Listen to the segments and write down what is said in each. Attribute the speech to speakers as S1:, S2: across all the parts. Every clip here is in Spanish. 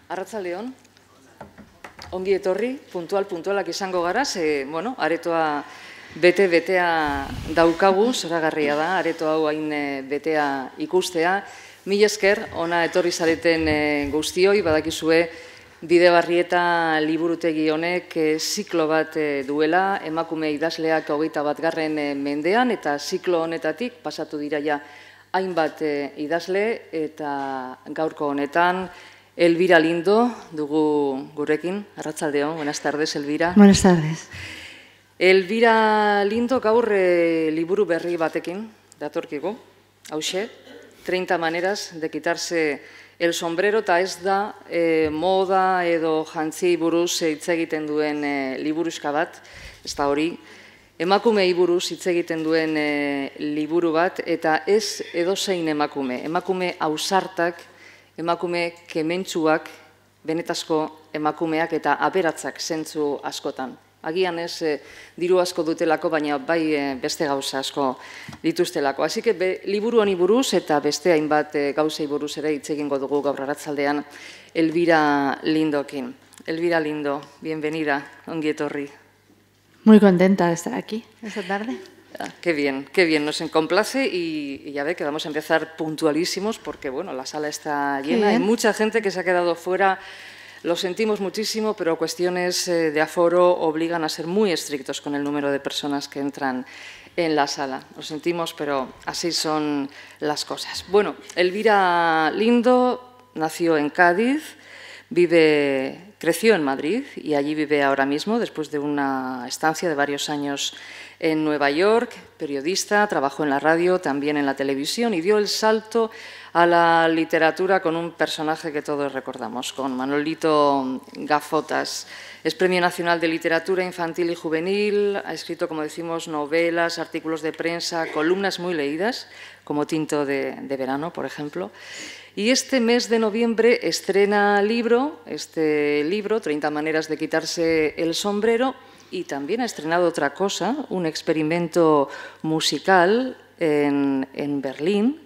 S1: Arratsaldeon, ongi etorri, puntualak izango gara, aretoa betea daukagu, zoragarria da, areto hau hain betea ikustea. Mil esker, ona etorri zareten guztioi, badakizue, Bidebarrieta liburutegi honek ziklo bat duela, emakume idazleak 21. mendean, eta ziklo honetatik pasatu dira ja hainbat idazle, eta gaurko honetan, Elvira Lindo dugu gurekin. Arratsaldeon, buenas tardes, Elvira.
S2: Buenas tardes.
S1: Elvira Lindo gaur liburu berri batekin datorkigu. Hauxe, 30 maneras de quitarse el sombrero, eta ez da moda edo jantziei buruz hitz egiten duen liburuska bat, ez da hori. Emakumei buruz hitz egiten duen liburu bat, eta ez edozein emakume. Emakume ausartak, emakume kementsuak, benetazko emakumeak eta aberatzak zentzu askotan. Agian ez diru asko dutelako, baina bai beste gauza asko dituztelako. Así que liburu honi buruz eta beste hainbat gauzei buruz ere hitz egingo dugu gaur arratsaldean Elvira Lindokin. Elvira Lindo, bienvenida, ongi etorri.
S2: Muy contenta de estar aquí esta tarde.
S1: Qué bien, nos complace y ya ve que vamos a empezar puntualísimos porque bueno, la sala está llena, hay mucha gente que se ha quedado fuera, lo sentimos muchísimo, pero cuestiones de aforo obligan a ser muy estrictos con el número de personas que entran en la sala. Lo sentimos, pero así son las cosas. Bueno, Elvira Lindo nació en Cádiz, creció en Madrid y allí vive ahora mismo después de una estancia de varios años en Nueva York, periodista, trabajó en la radio, también en la televisión y dio el salto a la literatura con un personaje que todos recordamos, con Manolito Gafotas. Es Premio Nacional de Literatura Infantil y Juvenil, ha escrito, como decimos, novelas, artículos de prensa, columnas muy leídas, como Tinto de verano, por ejemplo. Y este mes de noviembre estrena este libro, 30 maneras de quitarse el sombrero, y también ha estrenado otra cosa, un experimento musical en Berlín,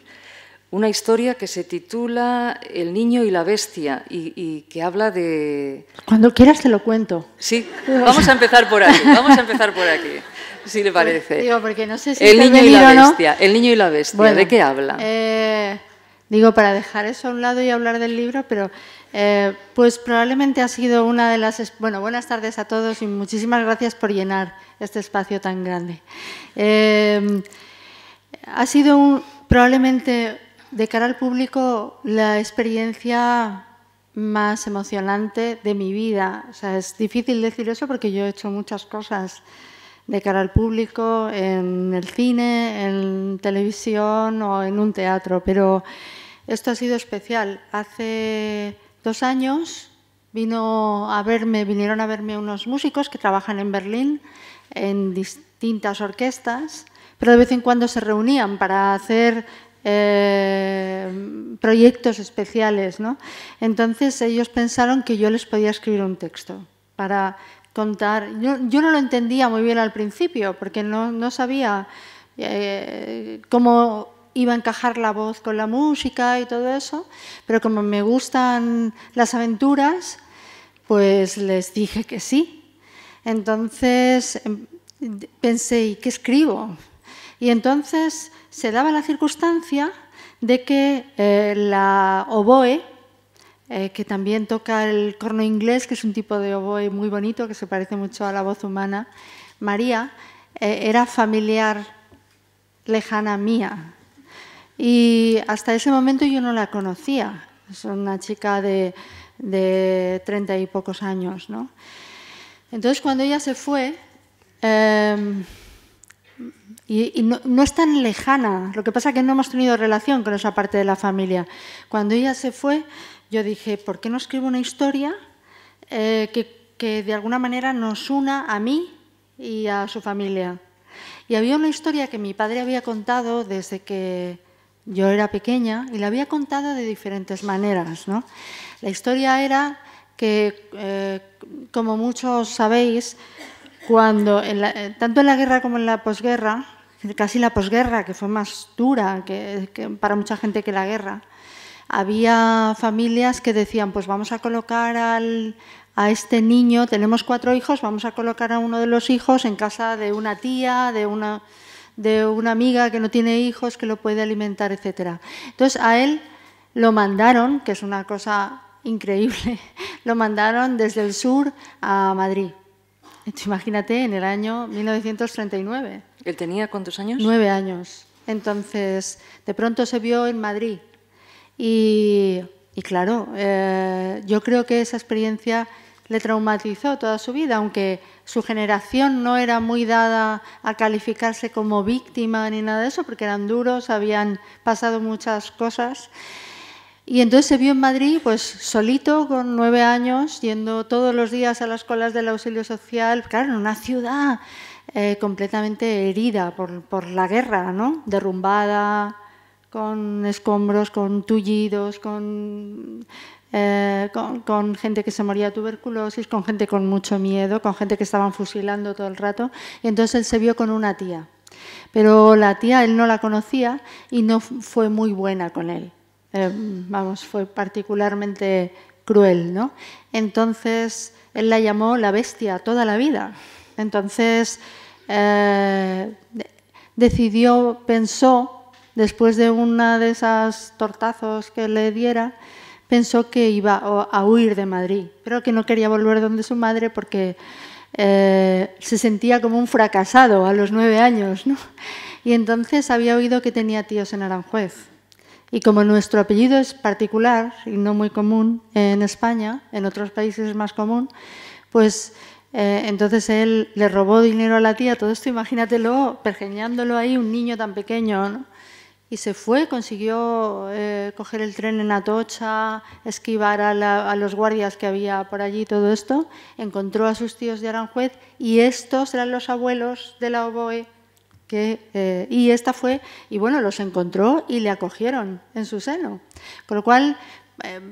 S1: una historia que se titula El niño y la bestia y que habla de...
S2: Cuando quieras te lo cuento.
S1: Sí, vamos a empezar por aquí, si le parece.
S2: Digo, porque no sé si
S1: El niño y la
S2: no.
S1: bestia, El niño y la bestia, bueno, ¿de qué habla?
S2: Digo, para dejar eso a un lado y hablar del libro, pero pues probablemente ha sido una de las... Bueno, buenas tardes a todos y muchísimas gracias por llenar este espacio tan grande. Ha sido probablemente, de cara al público, la experiencia más emocionante de mi vida. O sea, es difícil decir eso porque yo he hecho muchas cosas de cara al público, en el cine, en televisión o en un teatro, pero esto ha sido especial. Hace 2 años vinieron a verme unos músicos que trabajan en Berlín en distintas orquestas, pero de vez en cuando se reunían para hacer proyectos especiales, ¿no? Entonces ellos pensaron que yo les podía escribir un texto para contar. Yo no lo entendía muy bien al principio porque no sabía cómo iba a encajar la voz con la música y todo eso, pero como me gustan las aventuras, pues les dije que sí. Entonces pensé, ¿y qué escribo? Y entonces se daba la circunstancia de que la oboe, que también toca el corno inglés, que es un tipo de oboe muy bonito, que se parece mucho a la voz humana, María, era familiar lejana mía. Y hasta ese momento yo no la conocía. Es una chica de 30 y pocos años, ¿no? Entonces, cuando ella se fue, y no es tan lejana, lo que pasa es que no hemos tenido relación con esa parte de la familia. Cuando ella se fue, yo dije, ¿por qué no escribo una historia que de alguna manera nos una a mí y a su familia? Y había una historia que mi padre había contado desde que yo era pequeña y la había contado de diferentes maneras, ¿no? La historia era que, como muchos sabéis, tanto en la guerra como en la posguerra, casi la posguerra, que fue más dura que para mucha gente que la guerra, había familias que decían, pues vamos a colocar a este niño, tenemos 4 hijos, vamos a colocar a uno de los hijos en casa de una tía, de una amiga que no tiene hijos, que lo puede alimentar, etc. Entonces, a él lo mandaron, que es una cosa increíble, lo mandaron desde el sur a Madrid. Entonces, imagínate, en el año 1939.
S1: ¿Él tenía cuántos años?
S2: 9 años. Entonces, de pronto se vio en Madrid. Y claro, yo creo que esa experiencia le traumatizó toda su vida, aunque su generación no era muy dada a calificarse como víctima ni nada de eso, porque eran duros, habían pasado muchas cosas. Y entonces se vio en Madrid, pues solito, con 9 años, yendo todos los días a las colas del auxilio social, claro, en una ciudad completamente herida por la guerra, ¿no? Derrumbada, con escombros, con tullidos, con gente que se moría de tuberculosis, con gente con mucho miedo, con gente que estaban fusilando todo el rato. Y entonces él se vio con una tía. Pero la tía él no la conocía y no fue muy buena con él. Fue particularmente cruel, ¿no? Entonces, él la llamó la bestia toda la vida. Entonces, pensó, después de una de esas tortazos que le diera, pensó que iba a huir de Madrid, pero que no quería volver donde su madre porque se sentía como un fracasado a los 9 años, ¿no? Y entonces había oído que tenía tíos en Aranjuez. Y como nuestro apellido es particular y no muy común en España, en otros países es más común, pues entonces él le robó dinero a la tía, todo esto imagínatelo, pergeñándolo ahí, un niño tan pequeño, ¿no? Y se fue, consiguió coger el tren en Atocha, esquivar a los guardias que había por allí, todo esto, encontró a sus tíos de Aranjuez y estos eran los abuelos de la oboe. Y esta fue, y bueno, los encontró y le acogieron en su seno. Con lo cual,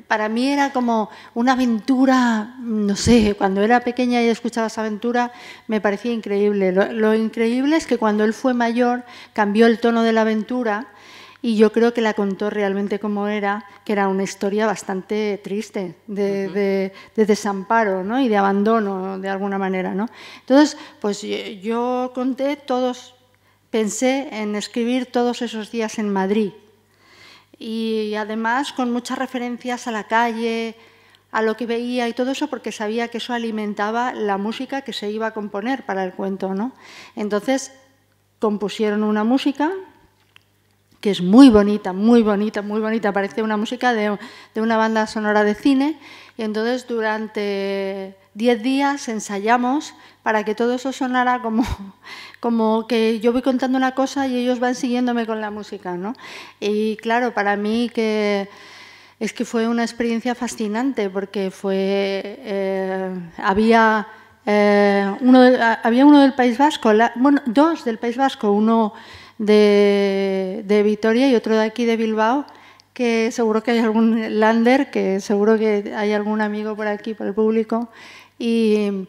S2: para mí era como una aventura, no sé, cuando era pequeña y escuchaba esa aventura, me parecía increíble. Lo increíble es que cuando él fue mayor, cambió el tono de la aventura y yo creo que la contó realmente como era, que era una historia bastante triste, de desamparo, ¿no? Y de abandono, de alguna manera, ¿no? Entonces, pues yo conté todos. Pensé en escribir todos esos días en Madrid y además con muchas referencias a la calle, a lo que veía y todo eso, porque sabía que eso alimentaba la música que se iba a componer para el cuento, ¿no? Entonces compusieron una música que es muy bonita, muy bonita, muy bonita, parece una música de una banda sonora de cine, y entonces durante 10 días ensayamos para que todo eso sonara como que yo voy contando una cosa y ellos van siguiéndome con la música, ¿no? Y claro, para mí es que fue una experiencia fascinante porque había uno del País Vasco, dos del País Vasco, uno de Vitoria y otro de aquí de Bilbao, que seguro que hay algún lander, que seguro que hay algún amigo por aquí, por el público, y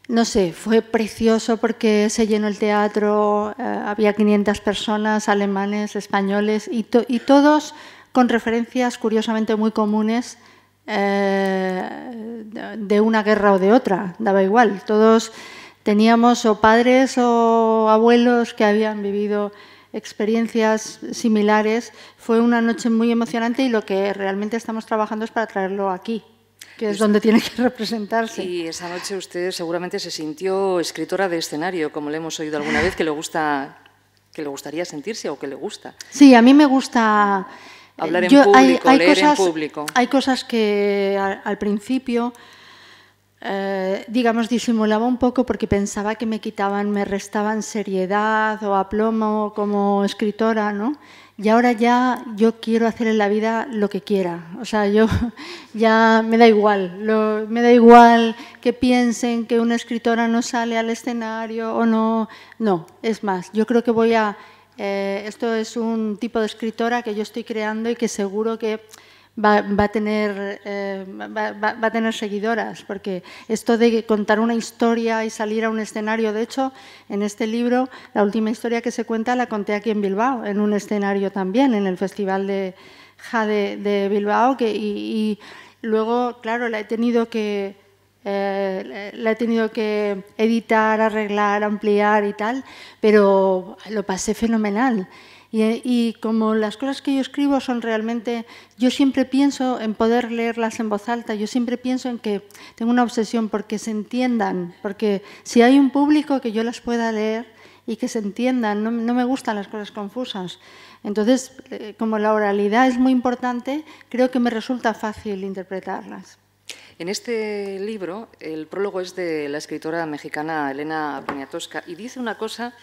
S2: no sé, fue precioso porque se llenó el teatro, había 500 personas, alemanes, españoles, y todos con referencias curiosamente muy comunes de una guerra o de otra, daba igual, todos teníamos o padres o abuelos que habían vivido experiencias similares. Fue una noche muy emocionante y lo que realmente estamos trabajando es para traerlo aquí, que es donde tiene que representarse.
S1: Y esa noche usted seguramente se sintió escritora de escenario, como le hemos oído alguna vez, que le gustaría sentirse o que le gusta.
S2: Sí, a mí me gusta
S1: hablar en público, leer en público.
S2: Hay cosas que al principio digamos, disimulaba un poco porque pensaba que me restaban seriedad o aplomo como escritora, ¿no? Y ahora ya yo quiero hacer en la vida lo que quiera. O sea, yo ya me da igual. Me da igual que piensen que una escritora no sale al escenario o no. No, es más, yo creo que esto es un tipo de escritora que yo estoy creando y que seguro que va a tener seguidoras, porque esto de contar una historia y salir a un escenario, de hecho, en este libro, la última historia que se cuenta la conté aquí en Bilbao, en un escenario también, en el Festival de hija de Bilbao, y luego, claro, la he tenido que editar, arreglar, ampliar y tal, pero lo pasé fenomenal. Y como las cosas que yo escribo son realmente... Yo siempre pienso en poder leerlas en voz alta, yo siempre pienso en que tengo una obsesión porque se entiendan, porque si hay un público que yo las pueda leer y que se entiendan, no me gustan las cosas confusas. Entonces, como la oralidad es muy importante, creo que me resulta fácil interpretarlas.
S1: En este libro, el prólogo es de la escritora mexicana Elena Poniatowska y dice una cosa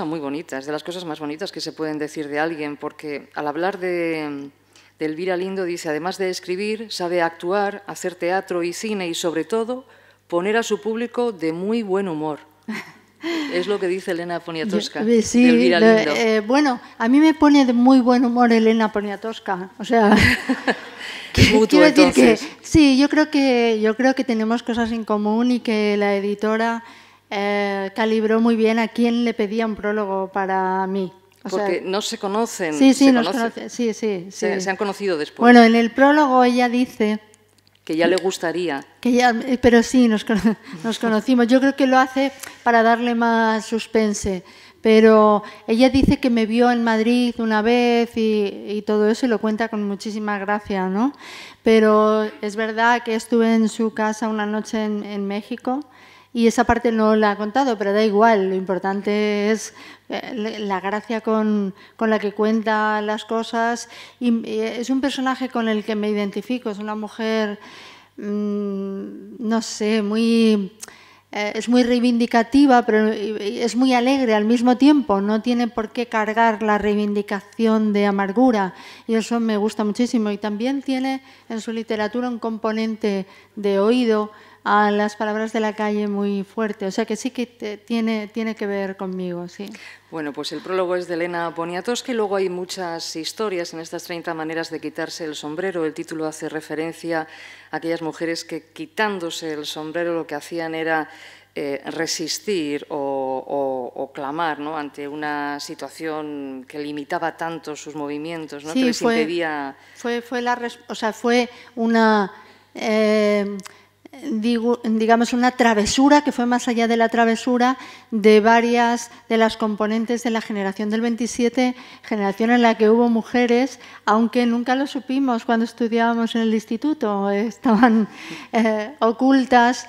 S1: muy bonita, es de las cosas más bonitas que se pueden decir de alguien, porque al hablar de Elvira Lindo dice, además de escribir, sabe actuar, hacer teatro y cine y, sobre todo, poner a su público de muy buen humor. Es lo que dice Elena Poniatowska,
S2: sí,
S1: de Elvira Lindo.
S2: Bueno, a mí me pone de muy buen humor Elena Poniatowska, o sea...
S1: Es mutuo, entonces.
S2: Sí, yo creo que tenemos cosas en común y que la editora calibró muy bien a quién le pedía un prólogo para mí.
S1: Porque no se conocen.
S2: Sí, nos conocen. Sí.
S1: Se han conocido después.
S2: Bueno, en el prólogo ella dice...
S1: Que ya le gustaría.
S2: Pero sí, nos conocimos. Yo creo que lo hace para darle más suspense. Pero ella dice que me vio en Madrid una vez y todo eso, y lo cuenta con muchísima gracia, ¿no? Pero es verdad que estuve en su casa una noche en México y esa parte no la ha contado, pero da igual. Lo importante es la gracia con la que cuenta las cosas. Y es un personaje con el que me identifico. Es una mujer, no sé, es muy reivindicativa, pero es muy alegre al mismo tiempo. No tiene por qué cargar la reivindicación de amargura y eso me gusta muchísimo. Y también tiene en su literatura un componente de oído a las palabras de la calle muy fuerte. O sea que sí que tiene que ver conmigo, sí.
S1: Bueno, pues el prólogo es de Elena Poniatowska y luego hay muchas historias en estas 30 maneras de quitarse el sombrero. El título hace referencia a aquellas mujeres que, quitándose el sombrero, lo que hacían era resistir o clamar, ¿no?, ante una situación que limitaba tanto sus movimientos, ¿no?,
S2: sí,
S1: que les impedía...
S2: Fue una... digamos, una travesura que fue más allá de la travesura de varias de las componentes de la generación del 27, generación en la que hubo mujeres, aunque nunca lo supimos cuando estudiábamos en el instituto, estaban ocultas.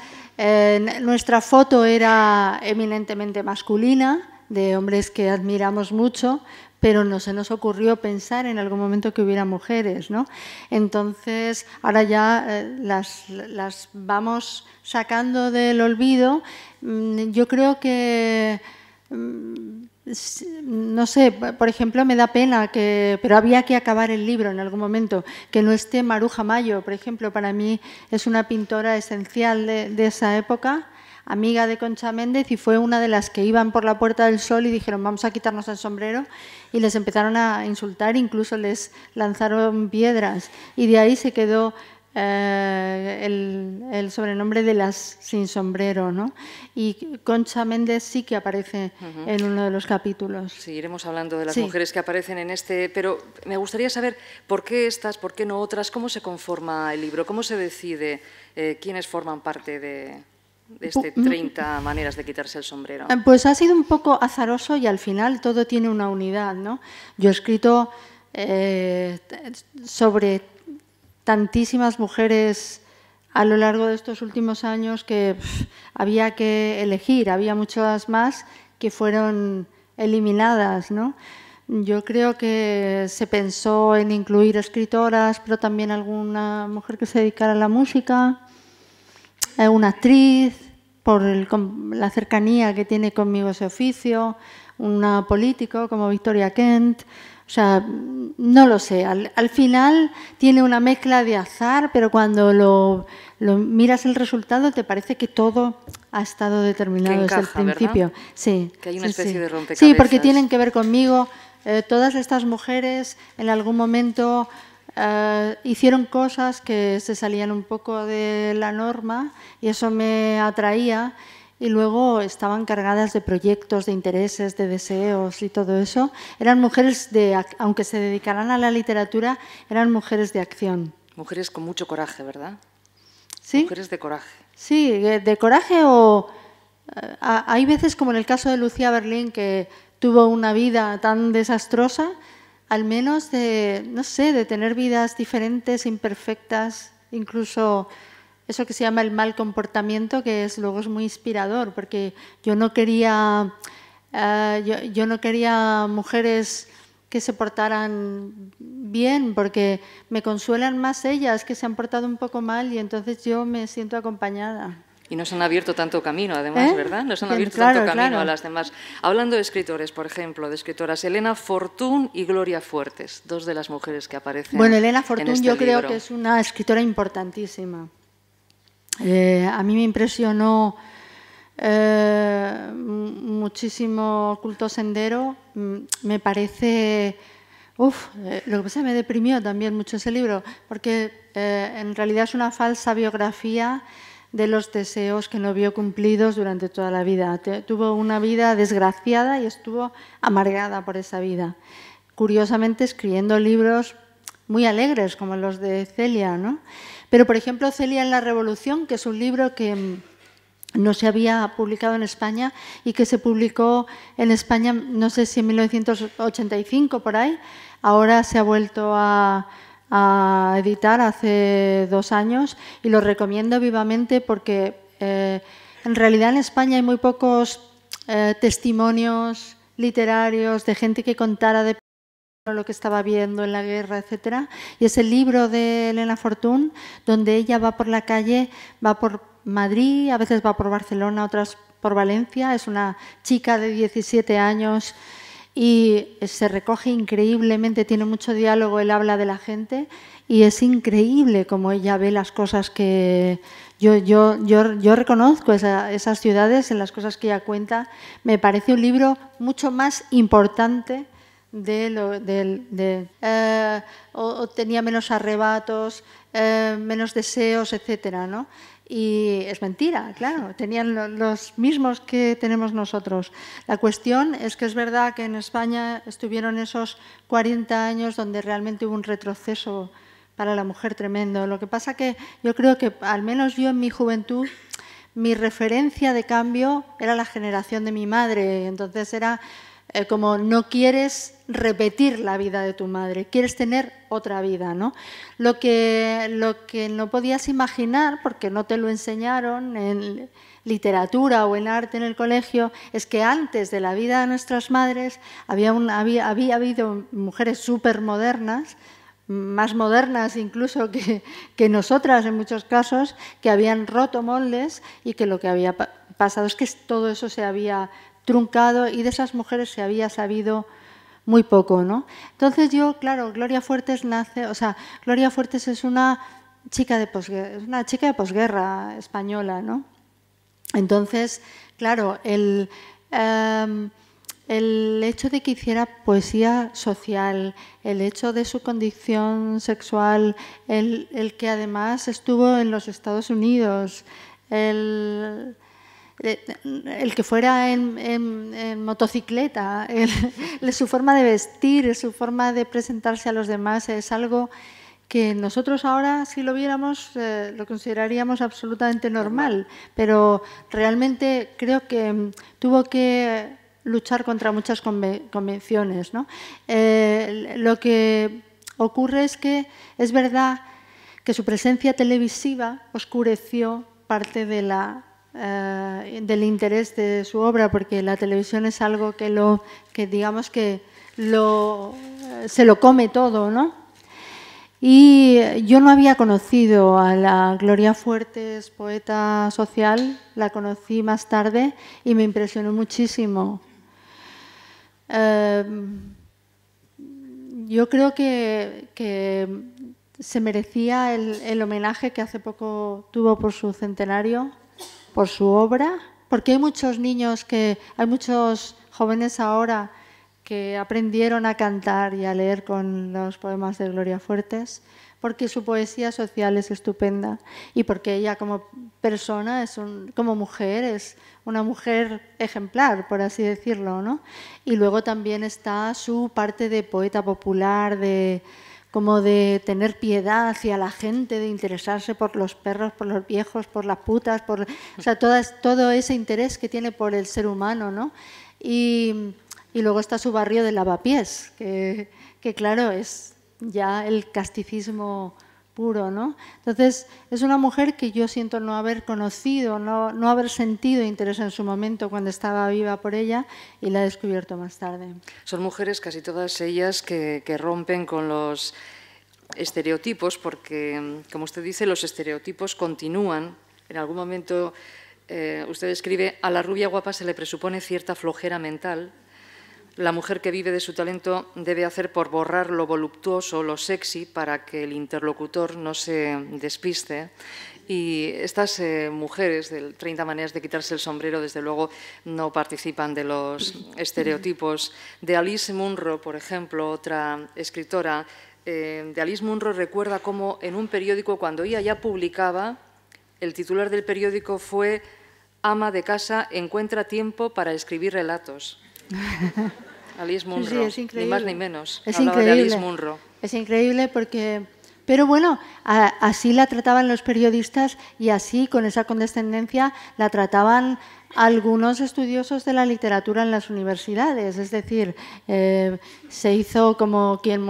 S2: Nuestra foto era eminentemente masculina, de hombres que admiramos mucho, pero no se nos ocurrió pensar en algún momento que hubiera mujeres, ¿no? Entonces, ahora ya las vamos sacando del olvido. Yo creo que, no sé, por ejemplo, me da pena, pero había que acabar el libro en algún momento, que no esté Maruja Mayo, por ejemplo, para mí es una pintora esencial de esa época, amiga de Concha Méndez, y fue una de las que iban por la Puerta del Sol y dijeron vamos a quitarnos el sombrero y les empezaron a insultar, incluso les lanzaron piedras y de ahí se quedó el sobrenombre de las sin sombrero, ¿no? Y Concha Méndez sí que aparece en uno de los capítulos.
S1: Sí, iremos hablando de las mujeres que aparecen en este, pero me gustaría saber por qué estas, por qué no otras, cómo se conforma el libro, cómo se decide quiénes forman parte de este 30 maneras de quitarse el sombrero.
S2: Pues ha sido un poco azaroso y al final todo tiene una unidad, ¿no? Yo he escrito sobre tantísimas mujeres a lo largo de estos últimos años que había que elegir, había muchas más que fueron eliminadas, ¿no? Yo creo que se pensó en incluir escritoras, pero también alguna mujer que se dedicara a la música, una actriz, por la cercanía que tiene conmigo ese oficio, una político como Victoria Kent. O sea, no lo sé. Al final tiene una mezcla de azar, pero cuando lo miras el resultado te parece que todo ha estado determinado
S1: encaja,
S2: desde el principio.
S1: ¿verdad?
S2: Sí,
S1: que hay una especie de rompecabezas.
S2: Sí, porque tienen que ver conmigo. Todas estas mujeres en algún momento hicieron cosas que se salían un poco de la norma y eso me atraía y luego estaban cargadas de proyectos, de intereses, de deseos y todo eso. Eran mujeres, aunque se dedicaran a la literatura, eran mujeres de acción.
S1: Mujeres con mucho coraje, ¿verdad?
S2: ¿Sí?
S1: Mujeres de coraje.
S2: Sí, de coraje o... hay veces, como en el caso de Lucía Berlín, que tuvo una vida tan desastrosa, al menos no sé, de tener vidas diferentes, imperfectas, incluso eso que se llama el mal comportamiento, que luego es muy inspirador, porque yo no quería mujeres que se portaran bien, porque me consuelan más ellas que se han portado un poco mal y entonces yo me siento acompañada.
S1: Y nos han abierto tanto camino, además, ¿verdad? Nos han abierto
S2: claro,
S1: tanto camino
S2: claro.
S1: a las demás. Hablando de escritores, por ejemplo, de escritoras, Elena Fortún y Gloria Fuertes, dos de las mujeres que aparecen
S2: Bueno, Elena Fortún
S1: en este
S2: yo creo
S1: libro.
S2: que es una escritora importantísima. A mí me impresionó muchísimo Oculto Sendero. Me parece... lo que pasa es que me deprimió también mucho ese libro, porque en realidad es una falsa biografía de los deseos que no vio cumplidos durante toda la vida. Tuvo una vida desgraciada y estuvo amargada por esa vida. Curiosamente, escribiendo libros muy alegres, como los de Celia, ¿no? Pero, por ejemplo, Celia en la Revolución, que es un libro que no se había publicado en España y que se publicó en España, no sé si en 1985, por ahí. Ahora se ha vuelto a editar hace 2 años y lo recomiendo vivamente porque en realidad en España hay muy pocos testimonios literarios de gente que contara de lo que estaba viendo en la guerra, etcétera. Y es el libro de Elena Fortún, donde ella va por la calle, va por Madrid, a veces va por Barcelona, otras por Valencia. Es una chica de 17 años y se recoge increíblemente, tiene mucho diálogo, él habla de la gente y es increíble como ella ve las cosas que... Yo reconozco esas ciudades en las cosas que ella cuenta. Me parece un libro mucho más importante o tenía menos arrebatos, menos deseos, etcétera, ¿no? Y es mentira, claro, tenían los mismos que tenemos nosotros. La cuestión es que es verdad que en España estuvieron esos 40 años donde realmente hubo un retroceso para la mujer tremendo. Lo que pasa que yo creo que, al menos yo en mi juventud, mi referencia de cambio era la generación de mi madre. Entonces era como no quieres repetir la vida de tu madre, quieres tener otra vida, ¿no? Lo que no podías imaginar, porque no te lo enseñaron en literatura o en arte en el colegio, es que antes de la vida de nuestras madres había habido mujeres súper modernas, más modernas incluso que nosotras en muchos casos, que habían roto moldes y que lo que había pasado es que todo eso se había truncado y de esas mujeres se había sabido muy poco, ¿no? Entonces yo, claro, Gloria Fuertes Gloria Fuertes es una chica de posguerra española, ¿no? Entonces, claro, el hecho de que hiciera poesía social, el hecho de su condición sexual, el que además estuvo en los Estados Unidos, el que fuera en motocicleta, su forma de vestir, su forma de presentarse a los demás es algo que nosotros ahora, si lo viéramos, lo consideraríamos absolutamente normal, pero realmente creo que tuvo que luchar contra muchas convenciones, ¿no? Lo que ocurre es que es verdad que su presencia televisiva oscureció parte del interés de su obra, porque la televisión es algo que se lo come todo, ¿no? Y yo no había conocido a la Gloria Fuertes, poeta social, la conocí más tarde y me impresionó muchísimo. Yo creo que se merecía el homenaje que hace poco tuvo por su centenario, por su obra, porque hay muchos jóvenes ahora que aprendieron a cantar y a leer con los poemas de Gloria Fuertes, porque su poesía social es estupenda y porque ella como persona, como mujer, es una mujer ejemplar, por así decirlo, ¿no? Y luego también está su parte de poeta popular, como de tener piedad hacia la gente, de interesarse por los perros, por los viejos, por las putas, o sea, todo ese interés que tiene por el ser humano, ¿no? Y luego está su barrio de Lavapiés, que claro, es ya el casticismo puro, ¿no? Entonces, es una mujer que yo siento no haber conocido, no haber sentido interés en su momento cuando estaba viva por ella, y la he descubierto más tarde.
S1: Son mujeres, casi todas ellas, que rompen con los estereotipos, porque, como usted dice, los estereotipos continúan. En algún momento, usted escribe, a la rubia guapa se le presupone cierta flojera mental. La mujer que vive de su talento debe hacer por borrar lo voluptuoso, lo sexy, para que el interlocutor no se despiste. Y estas mujeres del 30 maneras de quitarse el sombrero, desde luego, no participan de los estereotipos. De Alice Munro, por ejemplo, otra escritora, de Alice Munro recuerda cómo en un periódico, cuando ella ya publicaba, el titular del periódico fue «Ama de casa encuentra tiempo para escribir relatos». Alice Munro,
S2: sí,
S1: ni más ni menos.
S2: Es
S1: Hablaba
S2: increíble.
S1: de Alice Munro.
S2: Es increíble porque... Pero bueno, así la trataban los periodistas y así, con esa condescendencia, la trataban algunos estudiosos de la literatura en las universidades. Es decir, se hizo como quien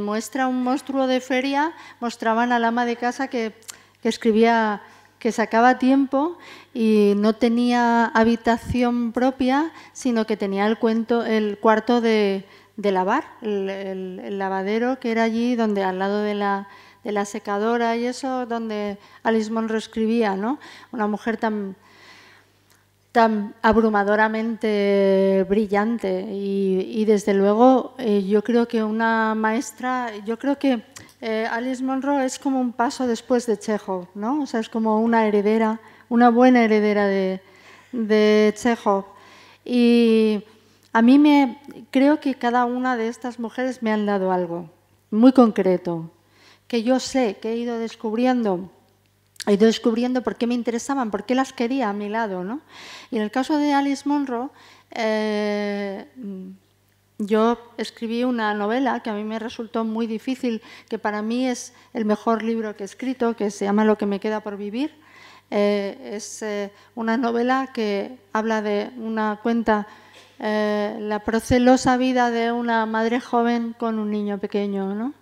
S2: muestra un monstruo de feria, mostraban al ama de casa que escribía, que sacaba tiempo y no tenía habitación propia, sino que tenía el cuarto de lavar, el lavadero que era allí, donde al lado de la secadora y eso, donde Alice Munro escribía, ¿no? Una mujer tan abrumadoramente brillante y desde luego yo creo que una maestra, yo creo que Alice Munro es como un paso después de Chekhov, ¿no? O sea, es como una heredera, una buena heredera de Chekhov. Y a mí creo que cada una de estas mujeres me han dado algo muy concreto, que yo sé, que he ido descubriendo por qué me interesaban, por qué las quería a mi lado, ¿no? Y en el caso de Alice Munro, yo escribí una novela que a mí me resultó muy difícil, que para mí es el mejor libro que he escrito, que se llama Lo que me queda por vivir. Es una novela que cuenta la procelosa vida de una madre joven con un niño pequeño, ¿no?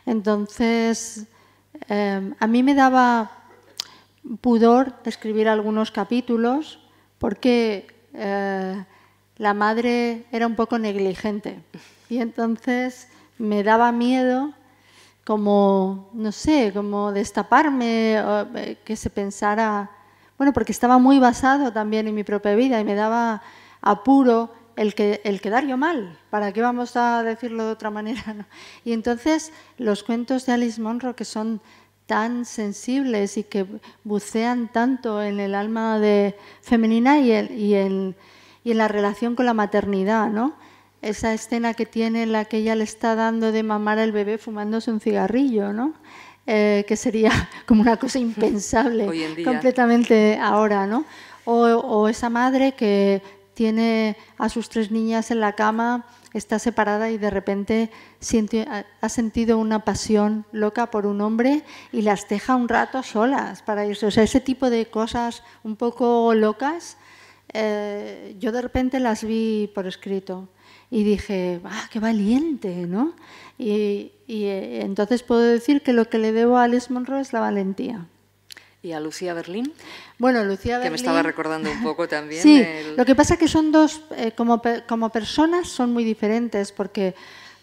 S2: Entonces, a mí me daba pudor escribir algunos capítulos porque la madre era un poco negligente y entonces me daba miedo como, no sé, como destaparme, que se pensara, bueno, porque estaba muy basado también en mi propia vida y me daba apuro el quedar yo mal, ¿para qué vamos a decirlo de otra manera, ¿no? Y entonces los cuentos de Alice Munro, que son tan sensibles y que bucean tanto en el alma femenina y en la relación con la maternidad, ¿no? Esa escena que tiene en la que ella le está dando de mamar al bebé fumándose un cigarrillo, ¿no? Que sería como una cosa impensable
S1: hoy en día,
S2: completamente ahora, ¿no? O esa madre que tiene a sus 3 niñas en la cama, está separada y de repente ha sentido una pasión loca por un hombre y las deja un rato solas para irse. O sea, ese tipo de cosas un poco locas, yo de repente las vi por escrito y dije, qué valiente, ¿no? Y entonces puedo decir que lo que le debo a Alice Munro es la valentía.
S1: ¿Y a Lucía Berlín?
S2: Bueno, Lucía Berlín...
S1: Que me estaba recordando un poco también.
S2: Sí, lo que pasa es que son dos, como personas son muy diferentes, porque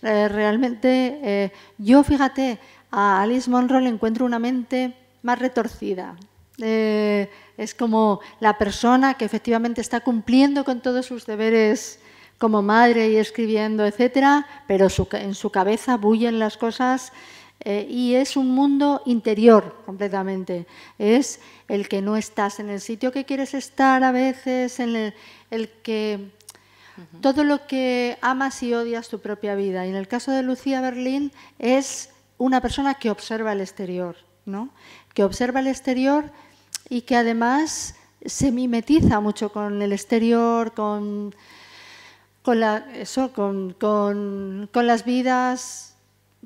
S2: realmente yo, fíjate, a Alice Munro le encuentro una mente más retorcida. Es como la persona que efectivamente está cumpliendo con todos sus deberes como madre y escribiendo, etcétera, pero en su cabeza bullen las cosas. Y es un mundo interior completamente. Es el que no estás en el sitio que quieres estar a veces, en el que todo lo que amas y odias tu propia vida. Y en el caso de Lucía Berlín es una persona que observa el exterior, ¿no? Que observa el exterior y que además se mimetiza mucho con el exterior, con las vidas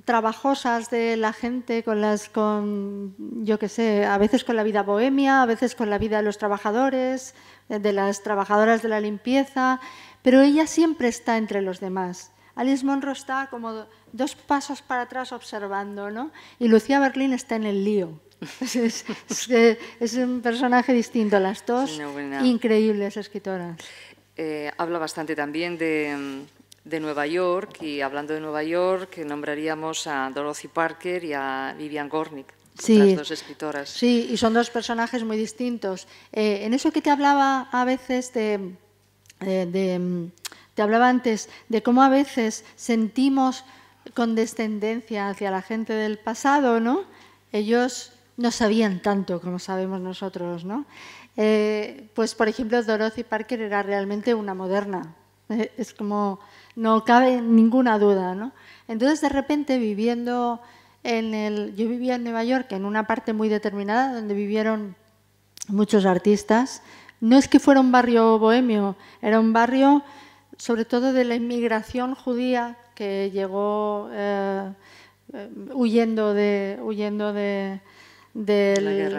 S2: trabajosas de la gente, yo qué sé, a veces con la vida bohemia, a veces con la vida de los trabajadores, de las trabajadoras de la limpieza, pero ella siempre está entre los demás. Alice Munro está como 2 pasos para atrás observando, ¿no? Y Lucía Berlín está en el lío. Es un personaje distinto, las dos increíbles escritoras.
S1: Habla bastante también de Nueva York, y hablando de Nueva York nombraríamos a Dorothy Parker y a Vivian Gornick, las 2 escritoras.
S2: Sí, y son 2 personajes muy distintos. En eso que te hablaba a veces te hablaba antes de cómo a veces sentimos condescendencia hacia la gente del pasado, ¿no? Ellos no sabían tanto como sabemos nosotros, ¿no? Pues, por ejemplo, Dorothy Parker era realmente una moderna. Es como, no cabe ninguna duda, ¿no? Entonces, de repente, yo vivía en Nueva York, en una parte muy determinada, donde vivieron muchos artistas. No es que fuera un barrio bohemio, era un barrio, sobre todo, de la inmigración judía que llegó huyendo del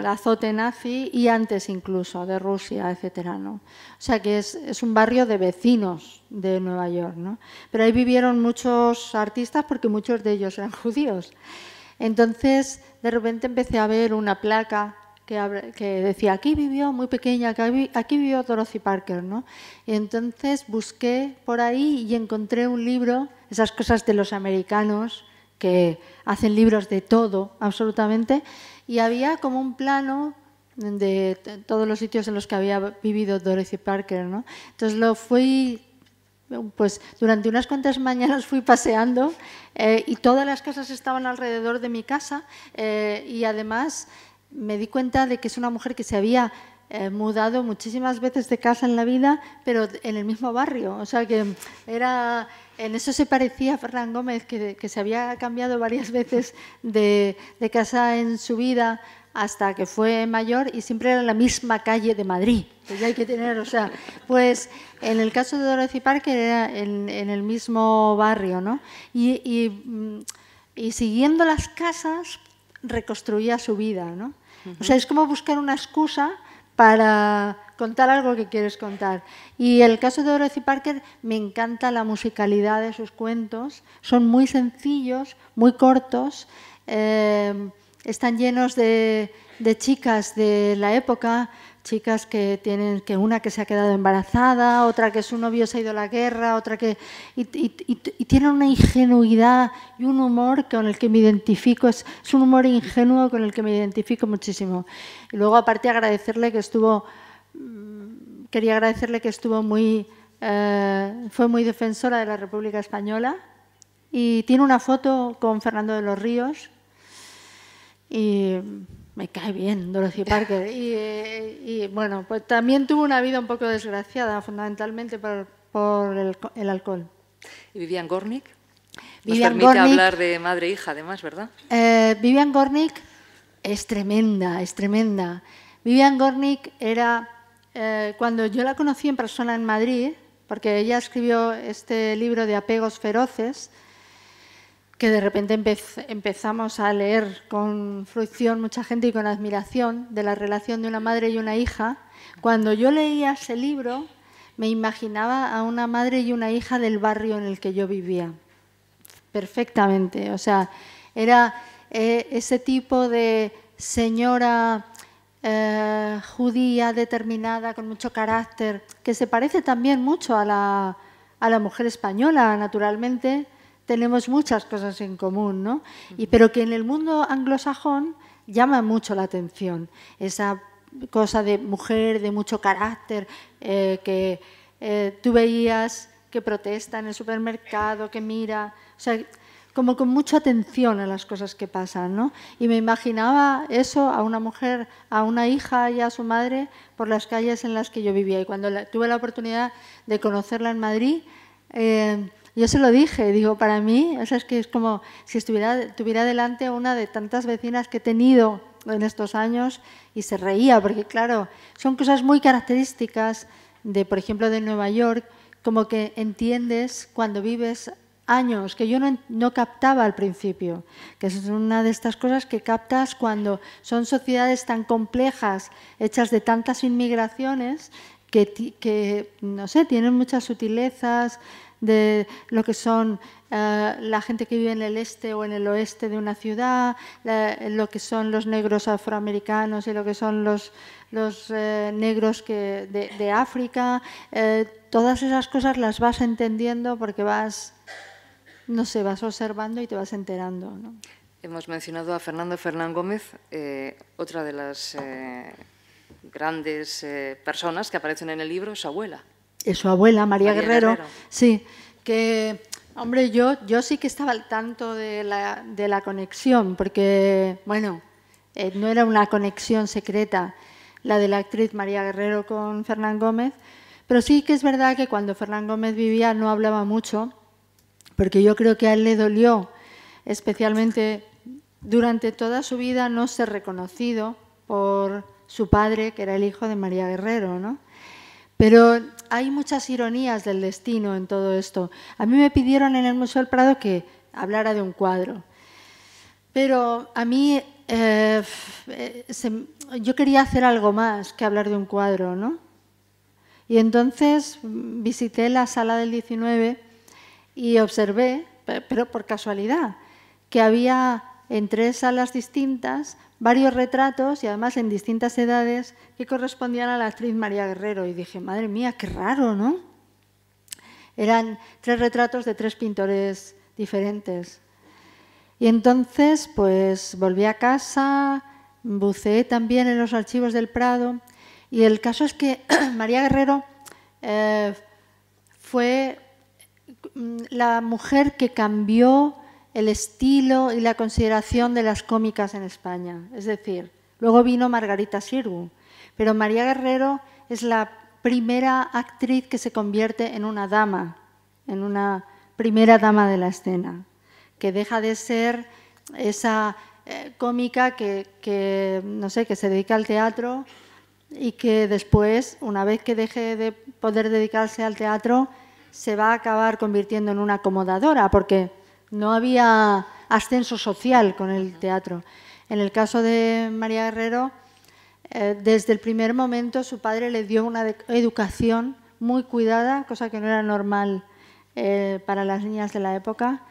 S2: azote nazi y antes incluso de Rusia, etcétera, ¿no? O sea que es un barrio de vecinos de Nueva York, ¿no? Pero ahí vivieron muchos artistas porque muchos de ellos eran judíos. Entonces, de repente empecé a ver una placa que decía, aquí vivió, muy pequeña, aquí vivió Dorothy Parker, ¿no? Y entonces busqué por ahí y encontré un libro, esas cosas de los americanos, que hacen libros de todo, absolutamente, y había como un plano de todos los sitios en los que había vivido Dorothy Parker, ¿no? Entonces pues durante unas cuantas mañanas fui paseando y todas las casas estaban alrededor de mi casa y además me di cuenta de que es una mujer que se había mudado muchísimas veces de casa en la vida, pero en el mismo barrio. O sea que en eso se parecía a Fernán Gómez, que se había cambiado varias veces de casa en su vida hasta que fue mayor y siempre era en la misma calle de Madrid. Pues hay que tener, pues en el caso de Dorothy Parker era en el mismo barrio, ¿no? Y siguiendo las casas reconstruía su vida, ¿no? O sea, es como buscar una excusa para contar algo que quieres contar. Y el caso de Dorothy Parker, me encanta la musicalidad de sus cuentos. Son muy sencillos, muy cortos, están llenos de chicas de la época, chicas que una que se ha quedado embarazada, otra que su novio se ha ido a la guerra, otra que... Y tienen una ingenuidad y un humor con el que me identifico, es un humor ingenuo con el que me identifico muchísimo. Y luego, aparte, quería agradecerle que estuvo fue muy defensora de la República Española y tiene una foto con Fernando de los Ríos y... Me cae bien Dorothy Parker y bueno, pues también tuvo una vida un poco desgraciada, fundamentalmente por el alcohol.
S1: ¿Y Vivian Gornick? Nos permite hablar de madre e hija, además, ¿verdad?
S2: Vivian Gornick es tremenda, es tremenda. Vivian Gornick era, cuando yo la conocí en persona en Madrid, porque ella escribió este libro de Apegos feroces, que de repente empezamos a leer con fruición mucha gente y con admiración de la relación de una madre y una hija. Cuando yo leía ese libro, me imaginaba a una madre y una hija del barrio en el que yo vivía, perfectamente. O sea, era ese tipo de señora judía, determinada, con mucho carácter, que se parece también mucho a la mujer española, naturalmente. Tenemos muchas cosas en común, ¿no? Pero que en el mundo anglosajón llama mucho la atención. Esa cosa de mujer de mucho carácter, que tú veías que protesta en el supermercado, que mira... O sea, como con mucha atención a las cosas que pasan, ¿no? Y me imaginaba eso a una mujer, a una hija y a su madre por las calles en las que yo vivía. Y cuando tuve la oportunidad de conocerla en Madrid, yo se lo dije, digo, para mí, o sea, es que es como si tuviera delante a una de tantas vecinas que he tenido en estos años, y se reía, porque claro, son cosas muy características de, por ejemplo, de Nueva York, como que entiendes cuando vives años, que yo no captaba al principio, que es una de estas cosas que captas cuando son sociedades tan complejas, hechas de tantas inmigraciones, que no sé, tienen muchas sutilezas de lo que son la gente que vive en el este o en el oeste de una ciudad, lo que son los negros afroamericanos y lo que son los negros de África. Todas esas cosas las vas entendiendo porque vas observando y te vas enterando, ¿no?
S1: Hemos mencionado a Fernando Fernán Gómez, otra de las grandes personas que aparecen en el libro es su abuela.
S2: Es su abuela, María Guerrero. Sí, que, hombre, yo sí que estaba al tanto de la conexión, porque, bueno, no era una conexión secreta la de la actriz María Guerrero con Fernán Gómez, pero sí que es verdad que cuando Fernán Gómez vivía no hablaba mucho, porque yo creo que a él le dolió, especialmente durante toda su vida, no ser reconocido por su padre, que era el hijo de María Guerrero, ¿no? Pero hay muchas ironías del destino en todo esto. A mí me pidieron en el Museo del Prado que hablara de un cuadro, pero a mí yo quería hacer algo más que hablar de un cuadro, ¿no? Y entonces visité la sala del 19 y observé, pero por casualidad, que había en 3 salas distintas varios retratos y además en distintas edades que correspondían a la actriz María Guerrero. Y dije, madre mía, qué raro, ¿no? Eran 3 retratos de 3 pintores diferentes. Y entonces, pues, volví a casa, buceé también en los archivos del Prado, y el caso es que María Guerrero fue la mujer que cambió el estilo y la consideración de las cómicas en España. Es decir, luego vino Margarita Xirgu, pero María Guerrero es la primera actriz que se convierte en una dama, en una primera dama de la escena, que deja de ser esa cómica que, no sé, que se dedica al teatro y que después, una vez que deje de poder dedicarse al teatro, se va a acabar convirtiendo en una acomodadora, porque no había ascenso social con el teatro. En el caso de María Guerrero, desde el primer momento su padre le dio una educación muy cuidada, cosa que no era normal para las niñas de la época.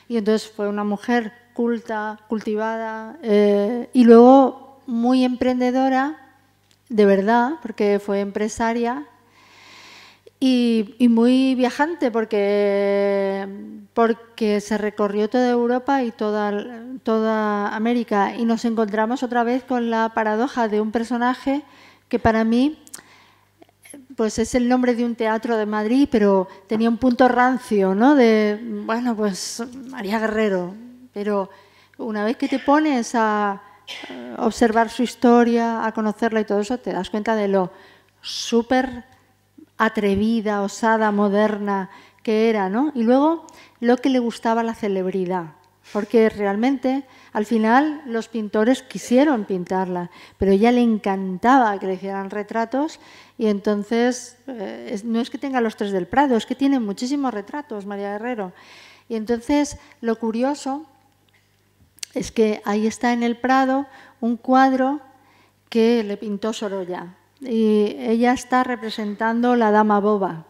S2: Y entonces fue una mujer culta, cultivada y luego muy emprendedora, de verdad, porque fue empresaria. Y muy viajante porque se recorrió toda Europa y toda América, y nos encontramos otra vez con la paradoja de un personaje que para mí pues es el nombre de un teatro de Madrid, pero tenía un punto rancio, ¿no? De, bueno, pues María Guerrero, pero una vez que te pones a observar su historia, a conocerla y todo eso, te das cuenta de lo súper atrevida, osada, moderna que era, ¿no? Y luego lo que le gustaba la celebridad, porque realmente al final los pintores quisieron pintarla, pero a ella le encantaba que le hicieran retratos, y entonces no es que tenga los 3 del Prado, es que tiene muchísimos retratos María Guerrero. Y entonces lo curioso es que ahí está en el Prado un cuadro que le pintó Sorolla. Y ella está representando La Dama Boba,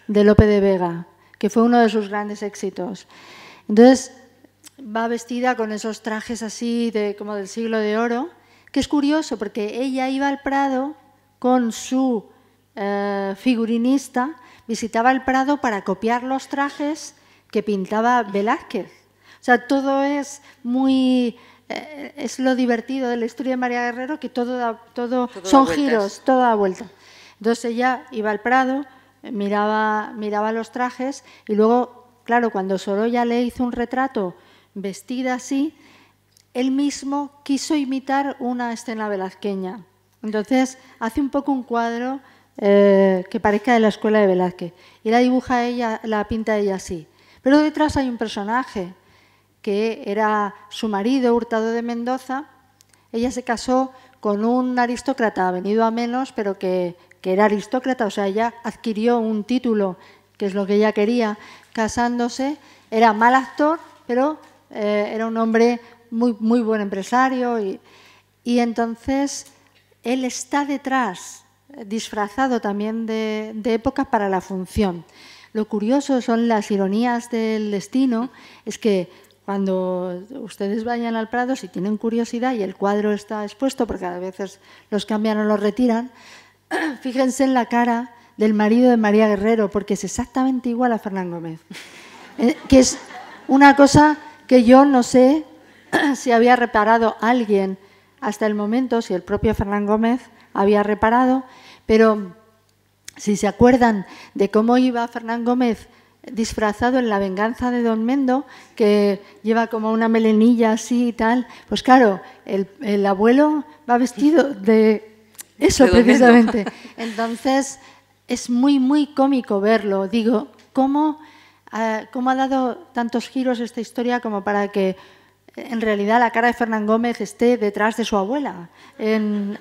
S2: de Lope de Vega, que fue uno de sus grandes éxitos. Entonces va vestida con esos trajes así como del siglo de oro, que es curioso porque ella iba al Prado con su figurinista, visitaba el Prado para copiar los trajes que pintaba Velázquez. O sea, todo es muy... es lo divertido de la historia de María Guerrero, que todo son giros, todo da vuelta. Entonces ella iba al Prado, miraba los trajes y luego, claro, cuando Sorolla le hizo un retrato vestida así, él mismo quiso imitar una escena velazqueña. Entonces, hace un poco un cuadro que parezca de la escuela de Velázquez. Y la dibuja ella, la pinta ella así. Pero detrás hay un personaje que era su marido, Hurtado de Mendoza. Ella se casó con un aristócrata venido a menos, pero que era aristócrata, o sea, ella adquirió un título, que es lo que ella quería, casándose. Era mal actor, pero era un hombre muy buen empresario. Y entonces él está detrás, disfrazado también de época para la función. Lo curioso son las ironías del destino, es que cuando ustedes vayan al Prado, si tienen curiosidad y el cuadro está expuesto, porque a veces los cambian o los retiran, fíjense en la cara del marido de María Guerrero, porque es exactamente igual a Fernán Gómez. Que es una cosa que yo no sé si había reparado alguien hasta el momento, si el propio Fernán Gómez había reparado, pero si se acuerdan de cómo iba Fernán Gómez disfrazado en La venganza de Don Mendo, que lleva como una melenilla así y tal, pues claro, el abuelo va vestido de eso precisamente. Entonces es muy cómico verlo. Digo, ¿cómo ha dado tantos giros esta historia como para que en realidad la cara de Fernán Gómez esté detrás de su abuela,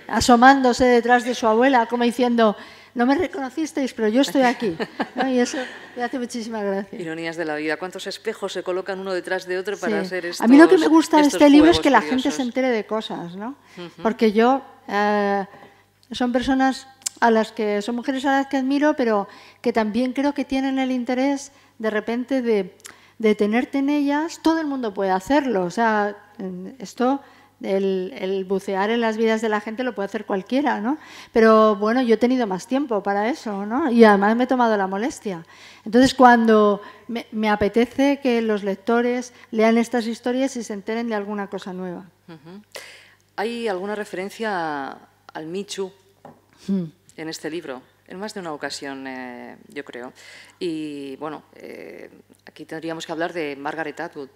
S2: asomándose detrás de su abuela, como diciendo, no me reconocisteis, pero yo estoy aquí, ¿no? Y eso me hace muchísima gracia.
S1: Ironías de la vida. ¿Cuántos espejos se colocan uno detrás de otro para hacer estos?
S2: A mí lo que me gusta de este libro es que la
S1: curiosos.
S2: gente se entere de cosas, ¿no? Porque yo, son personas son mujeres a las que admiro, pero que también creo que tienen el interés de repente de tenerte en ellas. Todo el mundo puede hacerlo, o sea, esto, el bucear en las vidas de la gente lo puede hacer cualquiera, ¿no? Pero bueno, yo he tenido más tiempo para eso, ¿no? Y además me he tomado la molestia. Entonces, cuando me apetece que los lectores lean estas historias y se enteren de alguna cosa nueva.
S1: ¿Hay alguna referencia al Michu en este libro? En más de una ocasión, yo creo. Y bueno, aquí tendríamos que hablar de Margaret Atwood,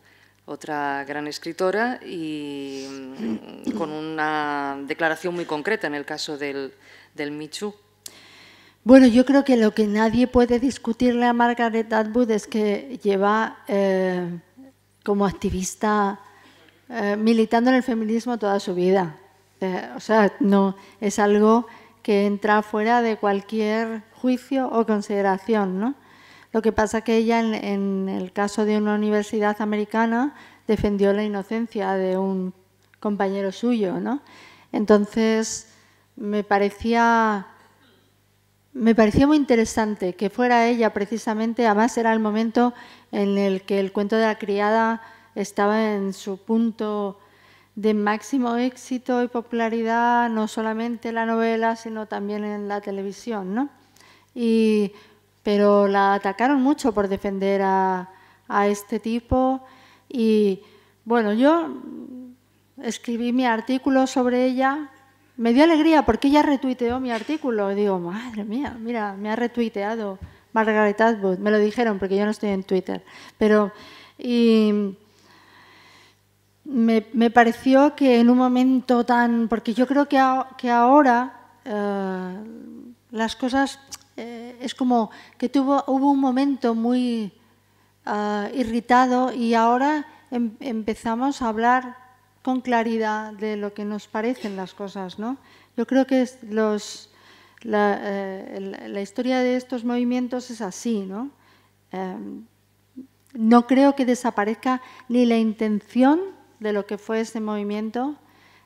S1: otra gran escritora y con una declaración muy concreta en el caso del Michu.
S2: Bueno, yo creo que lo que nadie puede discutirle a Margaret Atwood es que lleva como activista militando en el feminismo toda su vida. O sea, no es algo que entra fuera de cualquier juicio o consideración, ¿no? Lo que pasa es que ella, en el caso de una universidad americana, defendió la inocencia de un compañero suyo, ¿no? Entonces, me parecía muy interesante que fuera ella precisamente. Además, era el momento en el que el cuento de la criada estaba en su punto de máximo éxito y popularidad, no solamente en la novela, sino también en la televisión, ¿no? Pero la atacaron mucho por defender a este tipo. Y bueno, yo escribí mi artículo sobre ella. Me dio alegría porque ella retuiteó mi artículo. Y digo, madre mía, mira, me ha retuiteado Margaret Atwood. Me lo dijeron porque yo no estoy en Twitter. Pero me pareció que en un momento tan... Porque yo creo que ahora las cosas... es como que hubo un momento muy irritado y ahora empezamos a hablar con claridad de lo que nos parecen las cosas, ¿no? Yo creo que la historia de estos movimientos es así, ¿no? No creo que desaparezca ni la intención de lo que fue ese movimiento,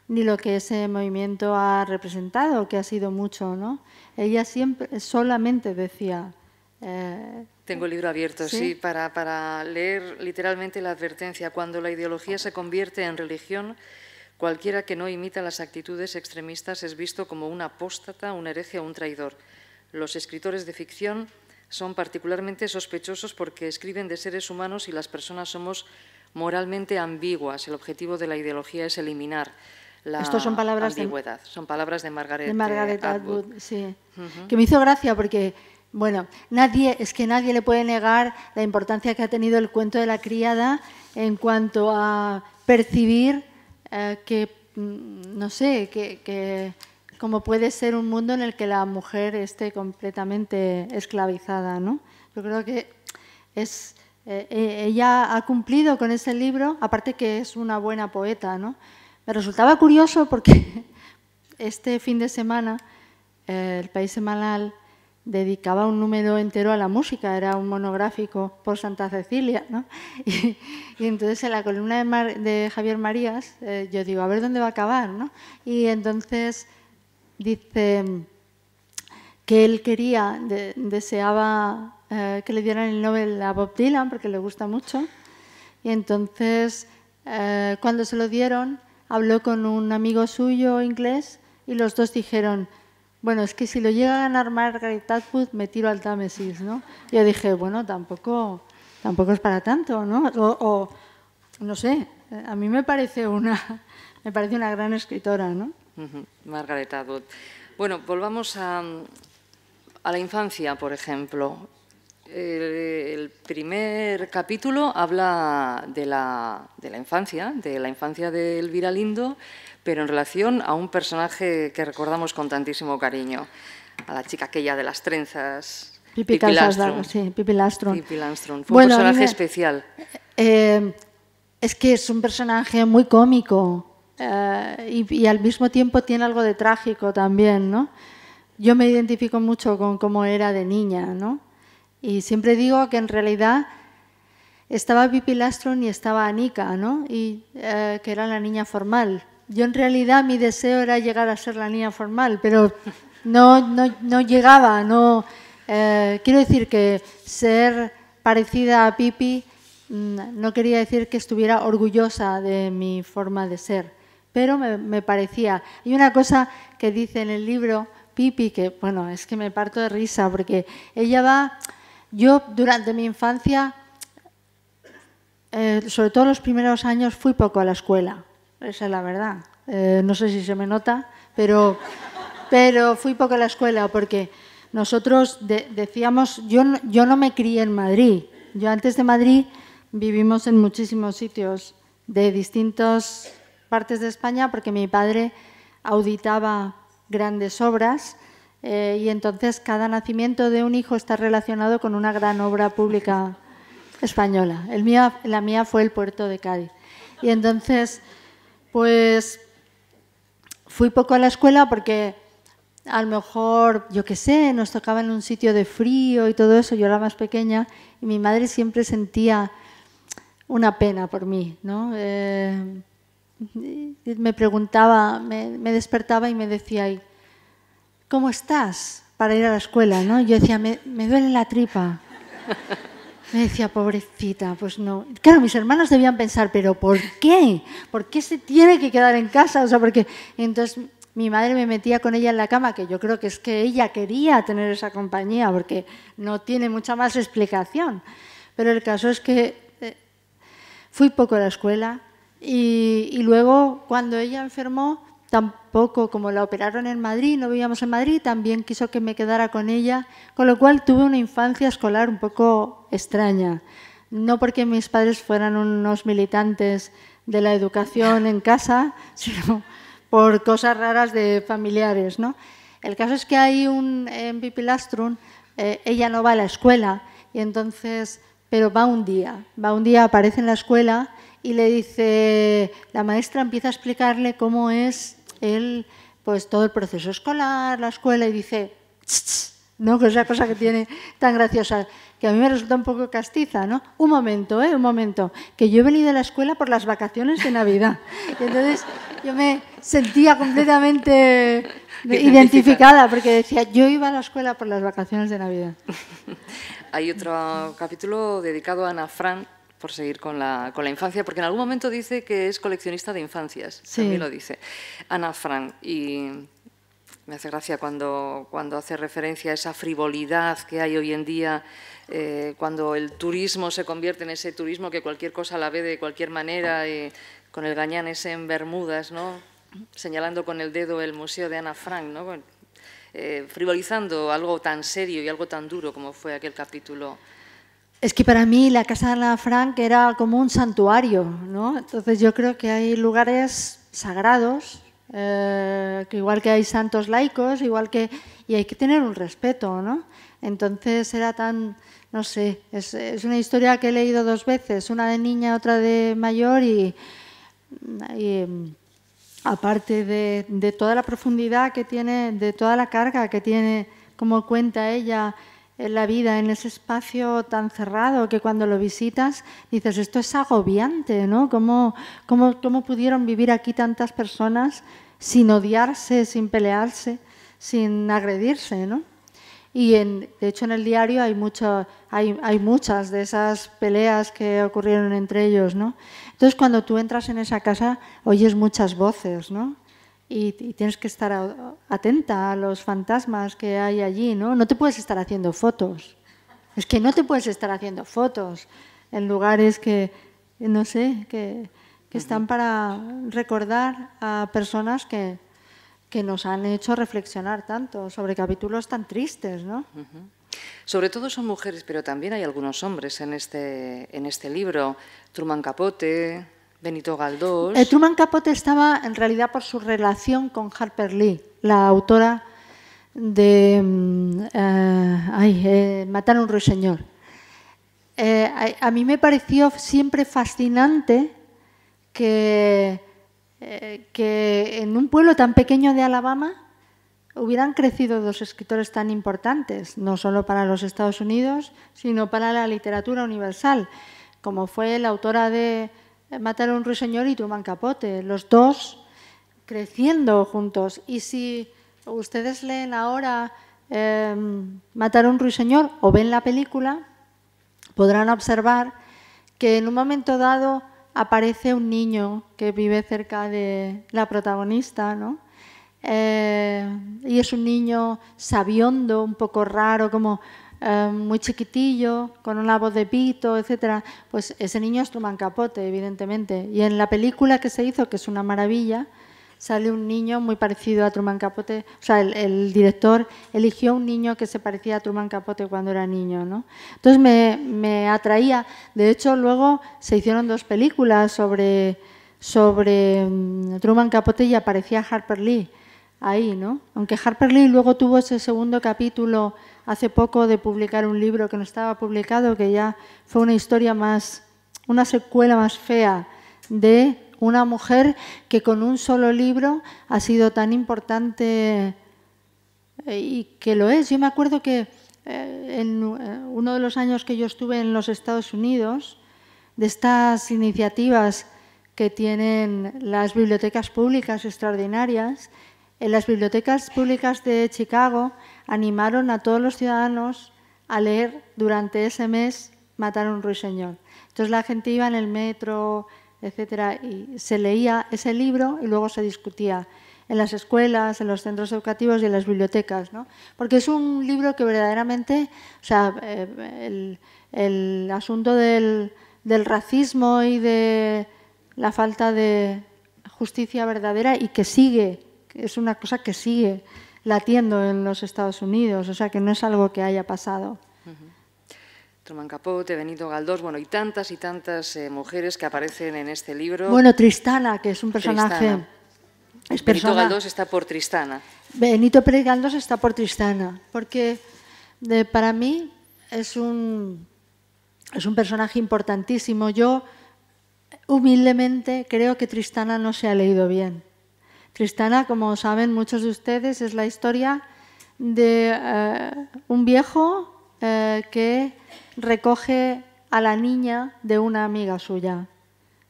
S2: ni lo que ese movimiento ha representado, que ha sido mucho, ¿no? Ella siempre, solamente decía...
S1: Tengo el libro abierto, sí, para leer literalmente la advertencia. Cuando la ideología se convierte en religión, cualquiera que no imita las actitudes extremistas es visto como un apóstata, un hereje o un traidor. Los escritores de ficción son particularmente sospechosos porque escriben de seres humanos y las personas somos moralmente ambiguas. El objetivo de la ideología es eliminar la ambigüedad. Son palabras de Margaret
S2: Atwood, sí. Que me hizo gracia porque bueno, es que nadie le puede negar la importancia que ha tenido el cuento de la criada en cuanto a percibir que, no sé, que cómo puede ser un mundo en el que la mujer esté completamente esclavizada, ¿no? Yo creo que ella ha cumplido con ese libro, aparte que es una buena poeta, ¿no? Me resultaba curioso porque este fin de semana el País Semanal dedicaba un número entero a la música, era un monográfico por Santa Cecilia, ¿no? Y entonces en la columna de Javier Marías yo digo, a ver dónde va a acabar, ¿no? Y entonces dice que él deseaba que le dieran el Nobel a Bob Dylan porque le gusta mucho, y entonces cuando se lo dieron habló con un amigo suyo inglés y los dos dijeron, bueno, es que si lo llega a ganar Margaret Atwood me tiro al Támesis, ¿no? Y yo dije, bueno, tampoco es para tanto, ¿no? O no sé, a mí me parece una gran escritora, ¿no?
S1: Margaret Atwood. Bueno, volvamos a la infancia, por ejemplo. El primer capítulo habla de la infancia de Elvira Lindo, pero en relación a un personaje que recordamos con tantísimo cariño, a la chica aquella de las trenzas,
S2: Pippi Lastrum. Sí, Pippi Lastrum.
S1: Pippi Lastrum. Fue un personaje especial.
S2: Es que es un personaje muy cómico y al mismo tiempo tiene algo de trágico también, ¿no? Yo me identifico mucho con cómo era de niña, ¿no? Y siempre digo que en realidad estaba Pippi Lastrum y estaba Anika, ¿no? Y que era la niña formal. Yo en realidad mi deseo era llegar a ser la niña formal, pero no llegaba. Quiero decir que ser parecida a Pippi no quería decir que estuviera orgullosa de mi forma de ser, pero me parecía. Y una cosa que dice en el libro Pippi, que bueno, es que me parto de risa, porque ella va... Yo durante mi infancia, sobre todo los primeros años, fui poco a la escuela, esa es la verdad. No sé si se me nota, pero fui poco a la escuela porque nosotros decíamos, yo no me crié en Madrid. Yo antes de Madrid vivimos en muchísimos sitios de distintas partes de España porque mi padre auditaba grandes obras. Y entonces cada nacimiento de un hijo está relacionado con una gran obra pública española. La mía fue el Puerto de Cádiz. Y entonces, pues, fui poco a la escuela porque a lo mejor, yo qué sé, nos tocaba en un sitio de frío y todo eso, yo era más pequeña, y mi madre siempre sentía una pena por mí, ¿no? Me preguntaba, me despertaba y me decía... ¿Cómo estás? Para ir a la escuela, ¿no? Yo decía, me duele la tripa. Me decía, pobrecita, pues no. Claro, mis hermanos debían pensar, ¿pero por qué? ¿Por qué se tiene que quedar en casa? O sea, porque... Entonces mi madre me metía con ella en la cama, que yo creo que es que ella quería tener esa compañía, porque no tiene mucha más explicación. Pero el caso es que fui poco a la escuela y luego, cuando ella enfermó, tampoco, como la operaron en Madrid, no vivíamos en Madrid, también quiso que me quedara con ella, con lo cual tuve una infancia escolar un poco extraña. No porque mis padres fueran unos militantes de la educación en casa, sino por cosas raras de familiares, ¿no? El caso es que hay en Pippi Lastrum, ella no va a la escuela, y entonces, pero va un día, aparece en la escuela y le dice, la maestra empieza a explicarle cómo es pues todo el proceso escolar, la escuela, y dice, ¿no? Que es la cosa que tiene tan graciosa, que a mí me resulta un poco castiza, ¿no? Un momento, que yo he venido a la escuela por las vacaciones de Navidad. Y entonces yo me sentía completamente identificada, porque decía, yo iba a la escuela por las vacaciones de Navidad.
S1: Hay otro capítulo dedicado a Ana Frank, por seguir con la infancia, porque en algún momento dice que es coleccionista de infancias, sí. También lo dice Ana Frank, y me hace gracia cuando hace referencia a esa frivolidad que hay hoy en día, cuando el turismo se convierte en ese turismo que cualquier cosa la ve de cualquier manera, con el gañán ese en Bermudas, ¿no? Señalando con el dedo el Museo de Ana Frank, ¿no? Bueno, frivolizando algo tan serio y algo tan duro como fue aquel capítulo.
S2: Es que para mí la casa de Ana Frank era como un santuario, ¿no? Entonces yo creo que hay lugares sagrados, que igual que hay santos laicos, y hay que tener un respeto, ¿no? Entonces era tan, no sé, es una historia que he leído 2 veces, una de niña, otra de mayor, y aparte de toda la profundidad que tiene, de toda la carga que tiene, como cuenta ella, la vida en ese espacio tan cerrado que cuando lo visitas dices, esto es agobiante, ¿no? ¿Cómo pudieron vivir aquí tantas personas sin odiarse, sin pelearse, sin agredirse, ¿no? Y de hecho en el diario hay muchas de esas peleas que ocurrieron entre ellos, ¿no? Entonces cuando tú entras en esa casa oyes muchas voces, ¿no? Y tienes que estar atenta a los fantasmas que hay allí, ¿no? No te puedes estar haciendo fotos. Es que no te puedes estar haciendo fotos en lugares que, no sé, que están para recordar a personas que nos han hecho reflexionar tanto sobre capítulos tan tristes, ¿no?
S1: Sobre todo son mujeres, pero también hay algunos hombres en este libro. Truman Capote, Benito Galdós.
S2: Truman Capote estaba en realidad por su relación con Harper Lee, la autora de Matar a un ruiseñor. A mí me pareció siempre fascinante que en un pueblo tan pequeño de Alabama hubieran crecido 2 escritores tan importantes, no solo para los Estados Unidos, sino para la literatura universal, como fue la autora de Matar a un ruiseñor y Truman Capote, los 2 creciendo juntos. Y si ustedes leen ahora Matar a un ruiseñor o ven la película, podrán observar que en un momento dado aparece un niño que vive cerca de la protagonista, ¿no? Y es un niño sabiondo, un poco raro, como muy chiquitillo, con una voz de pito, etcétera. Pues ese niño es Truman Capote, evidentemente. Y en la película que se hizo, que es una maravilla, sale un niño muy parecido a Truman Capote. O sea, el director eligió un niño que se parecía a Truman Capote cuando era niño, ¿no? Entonces me atraía. De hecho, luego se hicieron 2 películas sobre Truman Capote y aparecía Harper Lee ahí, ¿no? Aunque Harper Lee luego tuvo ese segundo capítulo hace poco de publicar un libro que no estaba publicado, que ya fue una historia más, una secuela más fea de una mujer que con un solo libro ha sido tan importante y que lo es. Yo me acuerdo que en uno de los años que yo estuve en los Estados Unidos, de estas iniciativas que tienen las bibliotecas públicas extraordinarias, en las bibliotecas públicas de Chicago animaron a todos los ciudadanos a leer durante ese mes Matar a un ruiseñor. Entonces la gente iba en el metro, etcétera, y se leía ese libro y luego se discutía en las escuelas, en los centros educativos y en las bibliotecas, ¿no? Porque es un libro que verdaderamente, o sea, el asunto del racismo y de la falta de justicia verdadera y que sigue, es una cosa que sigue latiendo en los Estados Unidos, o sea, que no es algo que haya pasado.
S1: Truman Capote, Benito Galdós, bueno, y tantas mujeres que aparecen en este libro.
S2: Bueno, Tristana, que es un personaje...
S1: Benito Galdós está por Tristana.
S2: Benito Pérez Galdós está por Tristana, porque para mí es un personaje importantísimo. Yo, humildemente, creo que Tristana no se ha leído bien. Tristana, como saben muchos de ustedes, es la historia de un viejo que recoge a la niña de una amiga suya.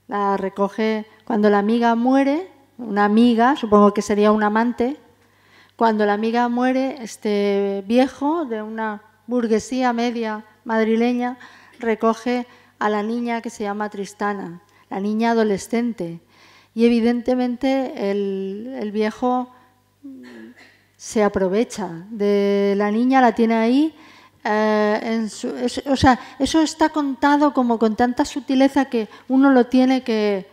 S2: La recoge cuando la amiga muere, una amiga, supongo que sería un amante. Cuando la amiga muere, este viejo de una burguesía media madrileña recoge a la niña que se llama Tristana, la niña adolescente. Y evidentemente el viejo se aprovecha de la niña, la tiene ahí. O sea, eso está contado como con tanta sutileza que uno lo tiene que,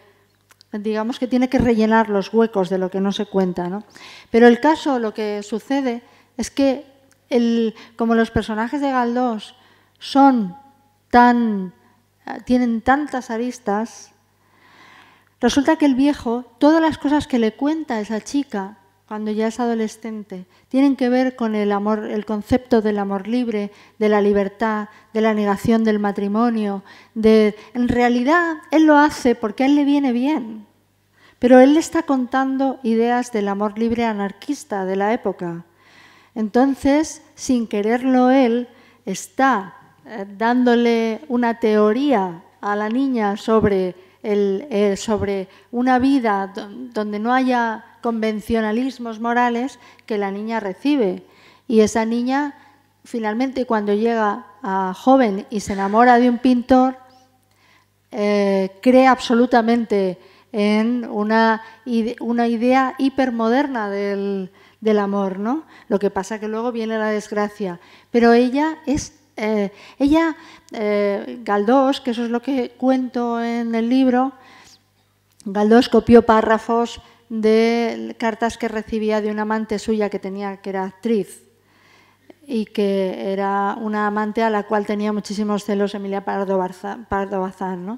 S2: digamos que tiene que rellenar los huecos de lo que no se cuenta, ¿no? Pero el caso, lo que sucede es que como los personajes de Galdós tienen tantas aristas, resulta que el viejo, todas las cosas que le cuenta a esa chica cuando ya es adolescente, tienen que ver con el amor, el concepto del amor libre, de la libertad, de la negación del matrimonio. En realidad, él lo hace porque a él le viene bien, pero él le está contando ideas del amor libre anarquista de la época. Entonces, sin quererlo él, está dándole una teoría a la niña sobre una vida donde no haya convencionalismos morales que la niña recibe. Y esa niña, finalmente, cuando llega a joven y se enamora de un pintor, cree absolutamente en una idea hipermoderna del amor, ¿no? Lo que pasa que luego viene la desgracia. Pero ella es... Galdós, que eso es lo que cuento en el libro, Galdós copió párrafos de cartas que recibía de una amante suya que era actriz y que era una amante a la cual tenía muchísimos celos Emilia Pardo Bazán, ¿no?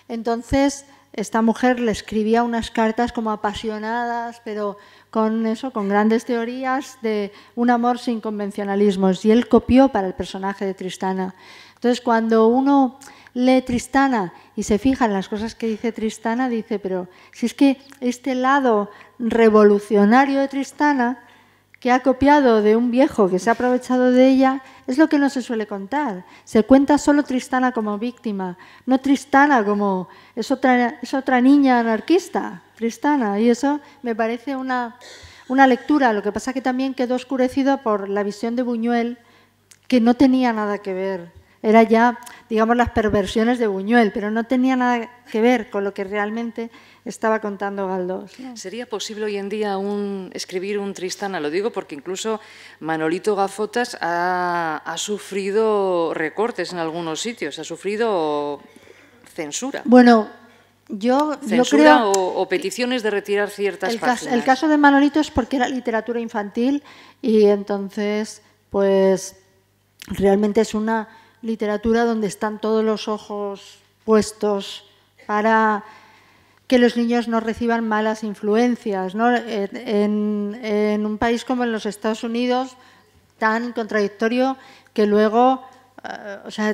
S2: Entonces, esta mujer le escribía unas cartas como apasionadas, pero con grandes teorías de un amor sin convencionalismos. Y él copió para el personaje de Tristana. Entonces, cuando uno lee Tristana y se fija en las cosas que dice Tristana, dice, pero si es que este lado revolucionario de Tristana, que ha copiado de un viejo que se ha aprovechado de ella, es lo que no se suele contar. Se cuenta solo Tristana como víctima, no Tristana como... Es otra niña anarquista, Tristana, y eso me parece una lectura. Lo que pasa que también quedó oscurecida por la visión de Buñuel, que no tenía nada que ver. Era ya, digamos, las perversiones de Buñuel, pero no tenía nada que ver con lo que realmente estaba contando Galdós, ¿no?
S1: ¿Sería posible hoy en día escribir un Tristana? Lo digo porque incluso Manolito Gafotas ha sufrido recortes en algunos sitios, ha sufrido censura.
S2: Bueno, yo creo...
S1: o peticiones de retirar ciertas páginas.
S2: El caso de Manolito es porque era literatura infantil y entonces, pues, realmente es una literatura donde están todos los ojos puestos para que los niños no reciban malas influencias, ¿no? En un país como en los Estados Unidos, tan contradictorio que luego,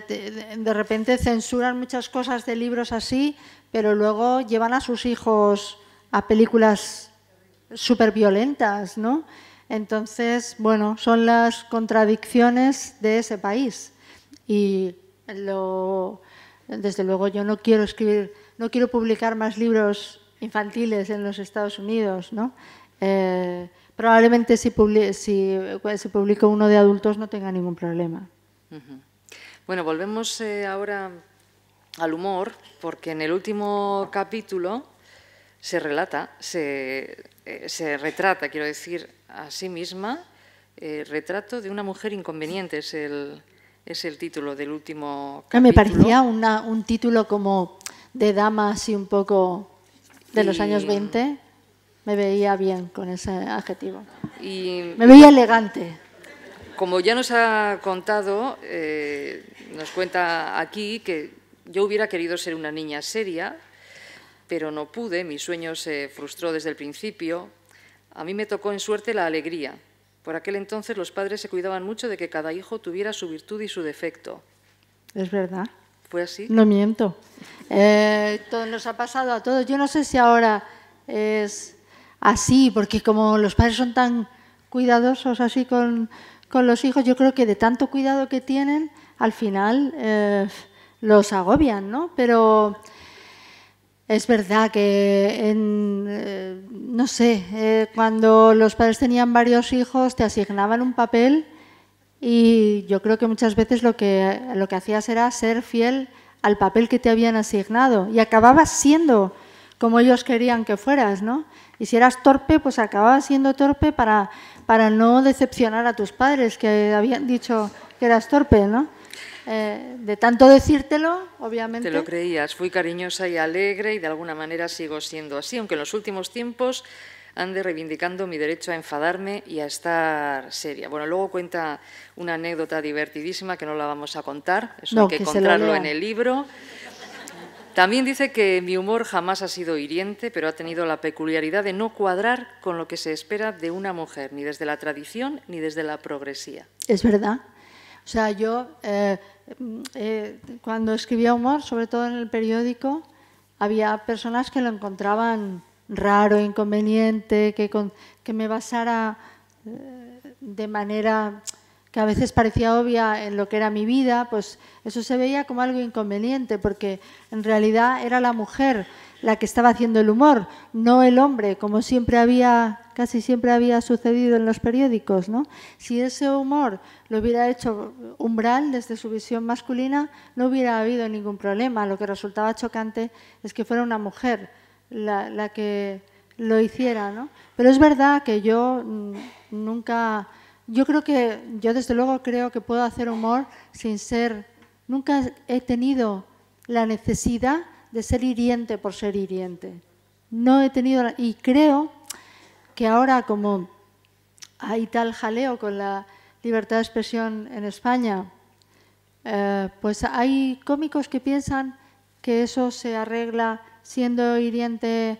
S2: de repente censuran muchas cosas de libros así, pero luego llevan a sus hijos a películas súper violentas, ¿no? Entonces, bueno, son las contradicciones de ese país. Y desde luego yo no quiero publicar más libros infantiles en los Estados Unidos, ¿no? Probablemente si publico uno de adultos no tenga ningún problema.
S1: Bueno, volvemos ahora al humor, porque en el último capítulo se retrata, quiero decir, a sí misma, retrato de una mujer inconveniente, es el título del último capítulo.
S2: Me parecía un título como de dama así un poco de los años 20. Me veía bien con ese adjetivo. Me veía elegante.
S1: Como ya nos ha contado, nos cuenta aquí que yo hubiera querido ser una niña seria, pero no pude, mi sueño se frustró desde el principio. A mí me tocó en suerte la alegría. Por aquel entonces los padres se cuidaban mucho de que cada hijo tuviera su virtud y su defecto.
S2: Es verdad.
S1: ¿Fue así?
S2: No miento. Todo nos ha pasado a todos. Yo no sé si ahora es así, porque como los padres son tan cuidadosos así con los hijos, yo creo que de tanto cuidado que tienen, al final los agobian, ¿no? Pero es verdad que, no sé, cuando los padres tenían varios hijos te asignaban un papel y yo creo que muchas veces lo que hacías era ser fiel al papel que te habían asignado y acababas siendo como ellos querían que fueras, ¿no? Y si eras torpe, pues acababas siendo torpe para no decepcionar a tus padres que habían dicho que eras torpe, ¿no? De tanto decírtelo, obviamente.
S1: Te lo creías, fui cariñosa y alegre y de alguna manera sigo siendo así, aunque en los últimos tiempos ande reivindicando mi derecho a enfadarme y a estar seria. Bueno, luego cuenta una anécdota divertidísima que no la vamos a contar, eso
S2: no,
S1: hay que
S2: que
S1: encontrarlo en el libro. También dice que mi humor jamás ha sido hiriente, pero ha tenido la peculiaridad de no cuadrar con lo que se espera de una mujer, ni desde la tradición ni desde la progresía.
S2: Es verdad. O sea, yo cuando escribía humor, sobre todo en el periódico, había personas que lo encontraban raro, inconveniente, que me basara de manera que a veces parecía obvia en lo que era mi vida, pues eso se veía como algo inconveniente, porque en realidad era la mujer la que estaba haciendo el humor, no el hombre, como casi siempre había sucedido en los periódicos, ¿no? Si ese humor lo hubiera hecho Umbral desde su visión masculina, no hubiera habido ningún problema. Lo que resultaba chocante es que fuera una mujer la que lo hiciera, ¿no? Pero es verdad que yo nunca... Yo desde luego creo que puedo hacer humor sin ser... Nunca he tenido la necesidad de ser hiriente por ser hiriente. No he tenido... Y creo que ahora, como hay tal jaleo con la libertad de expresión en España, pues hay cómicos que piensan que eso se arregla siendo hiriente...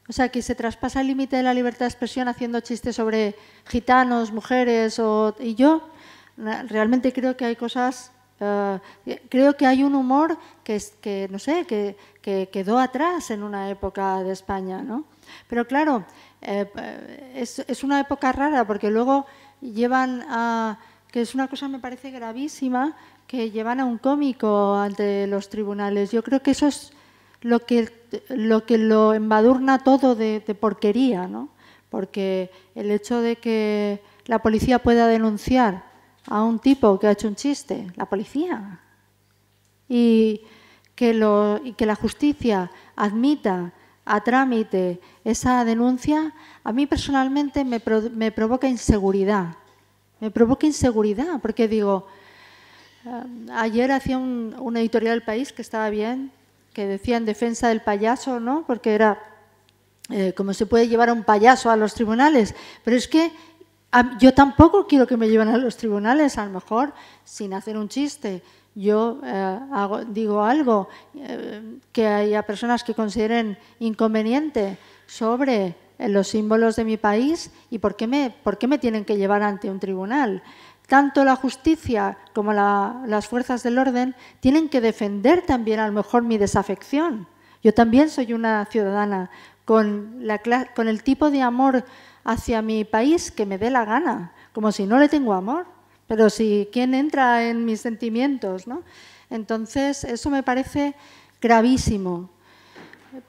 S2: O sea, que se traspasa el límite de la libertad de expresión haciendo chistes sobre gitanos, mujeres. Y yo realmente creo que hay cosas... creo que hay un humor que no sé, que quedó atrás en una época de España, ¿no? Pero claro, es una época rara porque luego llevan a... que es una cosa, me parece gravísima, que llevan a un cómico ante los tribunales. Yo creo que eso es lo que lo embadurna todo de porquería, ¿no? Porque el hecho de que la policía pueda denunciar a un tipo que ha hecho un chiste, la policía, y que la justicia admita a trámite esa denuncia, a mí personalmente me provoca inseguridad. Me provoca inseguridad, porque digo, ayer hacía un editorial del País que estaba bien, que decía en defensa del payaso, ¿no? Porque era como se puede llevar a un payaso a los tribunales. Pero es que yo tampoco quiero que me lleven a los tribunales, a lo mejor sin hacer un chiste. Yo digo algo que haya personas que consideren inconveniente sobre los símbolos de mi país y ¿por qué me tienen que llevar ante un tribunal? Tanto la justicia como las fuerzas del orden tienen que defender también a lo mejor mi desafección. Yo también soy una ciudadana con el tipo de amor hacia mi país que me dé la gana, como si no le tengo amor, pero ¿quién entra en mis sentimientos, ¿no? Entonces, eso me parece gravísimo.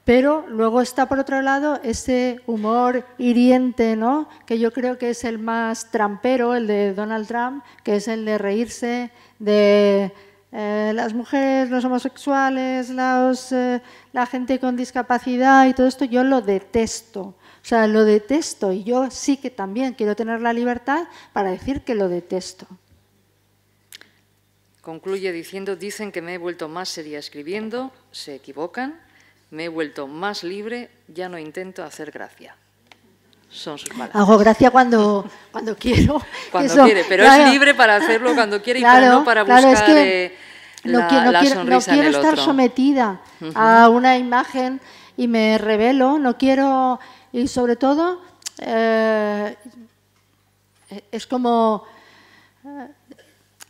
S2: Pero luego está, por otro lado, ese humor hiriente, ¿no? Que yo creo que es el más trampero, el de Donald Trump, que es el de reírse de las mujeres, los homosexuales, la gente con discapacidad y todo esto. Yo lo detesto, o sea, lo detesto, y yo sí que también quiero tener la libertad para decir que lo detesto.
S1: Concluye diciendo, dicen que me he vuelto más seria escribiendo, se equivocan. Me he vuelto más libre, ya no intento hacer gracia. Son sus palabras.
S2: Hago gracia cuando quiero.
S1: Cuando quiere, pero claro, es libre para hacerlo cuando quiere, claro, y no para buscar es que la sonrisa en el otro.
S2: No quiero estar sometida a una imagen y me rebelo, no quiero... Y sobre todo, es como...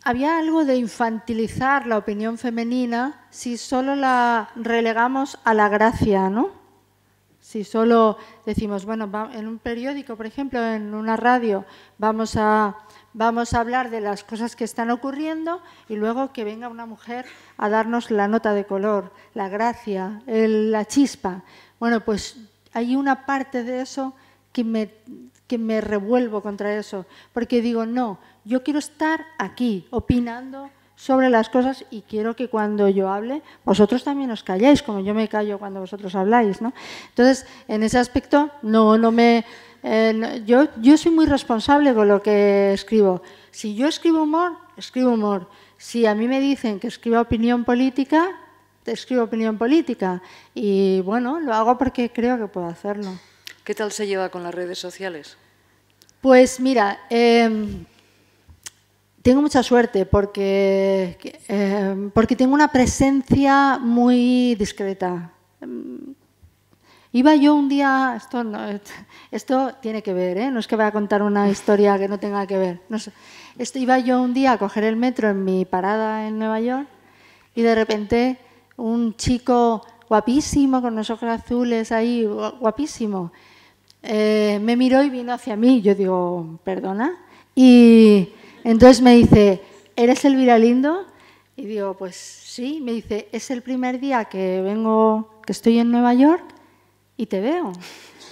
S2: había algo de infantilizar la opinión femenina si solo la relegamos a la gracia, ¿no? Si solo decimos, bueno, en un periódico, por ejemplo, en una radio, vamos a hablar de las cosas que están ocurriendo y luego que venga una mujer a darnos la nota de color, la gracia, la chispa. Bueno, pues hay una parte de eso que me revuelvo contra eso, porque digo, no, yo quiero estar aquí, opinando sobre las cosas y quiero que cuando yo hable, vosotros también os calláis, como yo me callo cuando vosotros habláis, ¿no? Entonces, en ese aspecto, yo soy muy responsable con lo que escribo. Si yo escribo humor, escribo humor. Si a mí me dicen que escriba opinión política, escribo opinión política. Y bueno, lo hago porque creo que puedo hacerlo.
S1: ¿Qué tal se lleva con las redes sociales?
S2: Pues mira, tengo mucha suerte porque tengo una presencia muy discreta. Iba yo un día, esto tiene que ver, no es que vaya a contar una historia que no tenga que ver. No sé, iba yo un día a coger el metro en mi parada en Nueva York y de repente un chico guapísimo, con los ojos azules ahí, guapísimo, me miró y vino hacia mí. Yo digo, ¿perdona? Y entonces me dice, ¿eres Elvira Lindo? Y digo, pues sí. Me dice, es el primer día que estoy en Nueva York y te veo.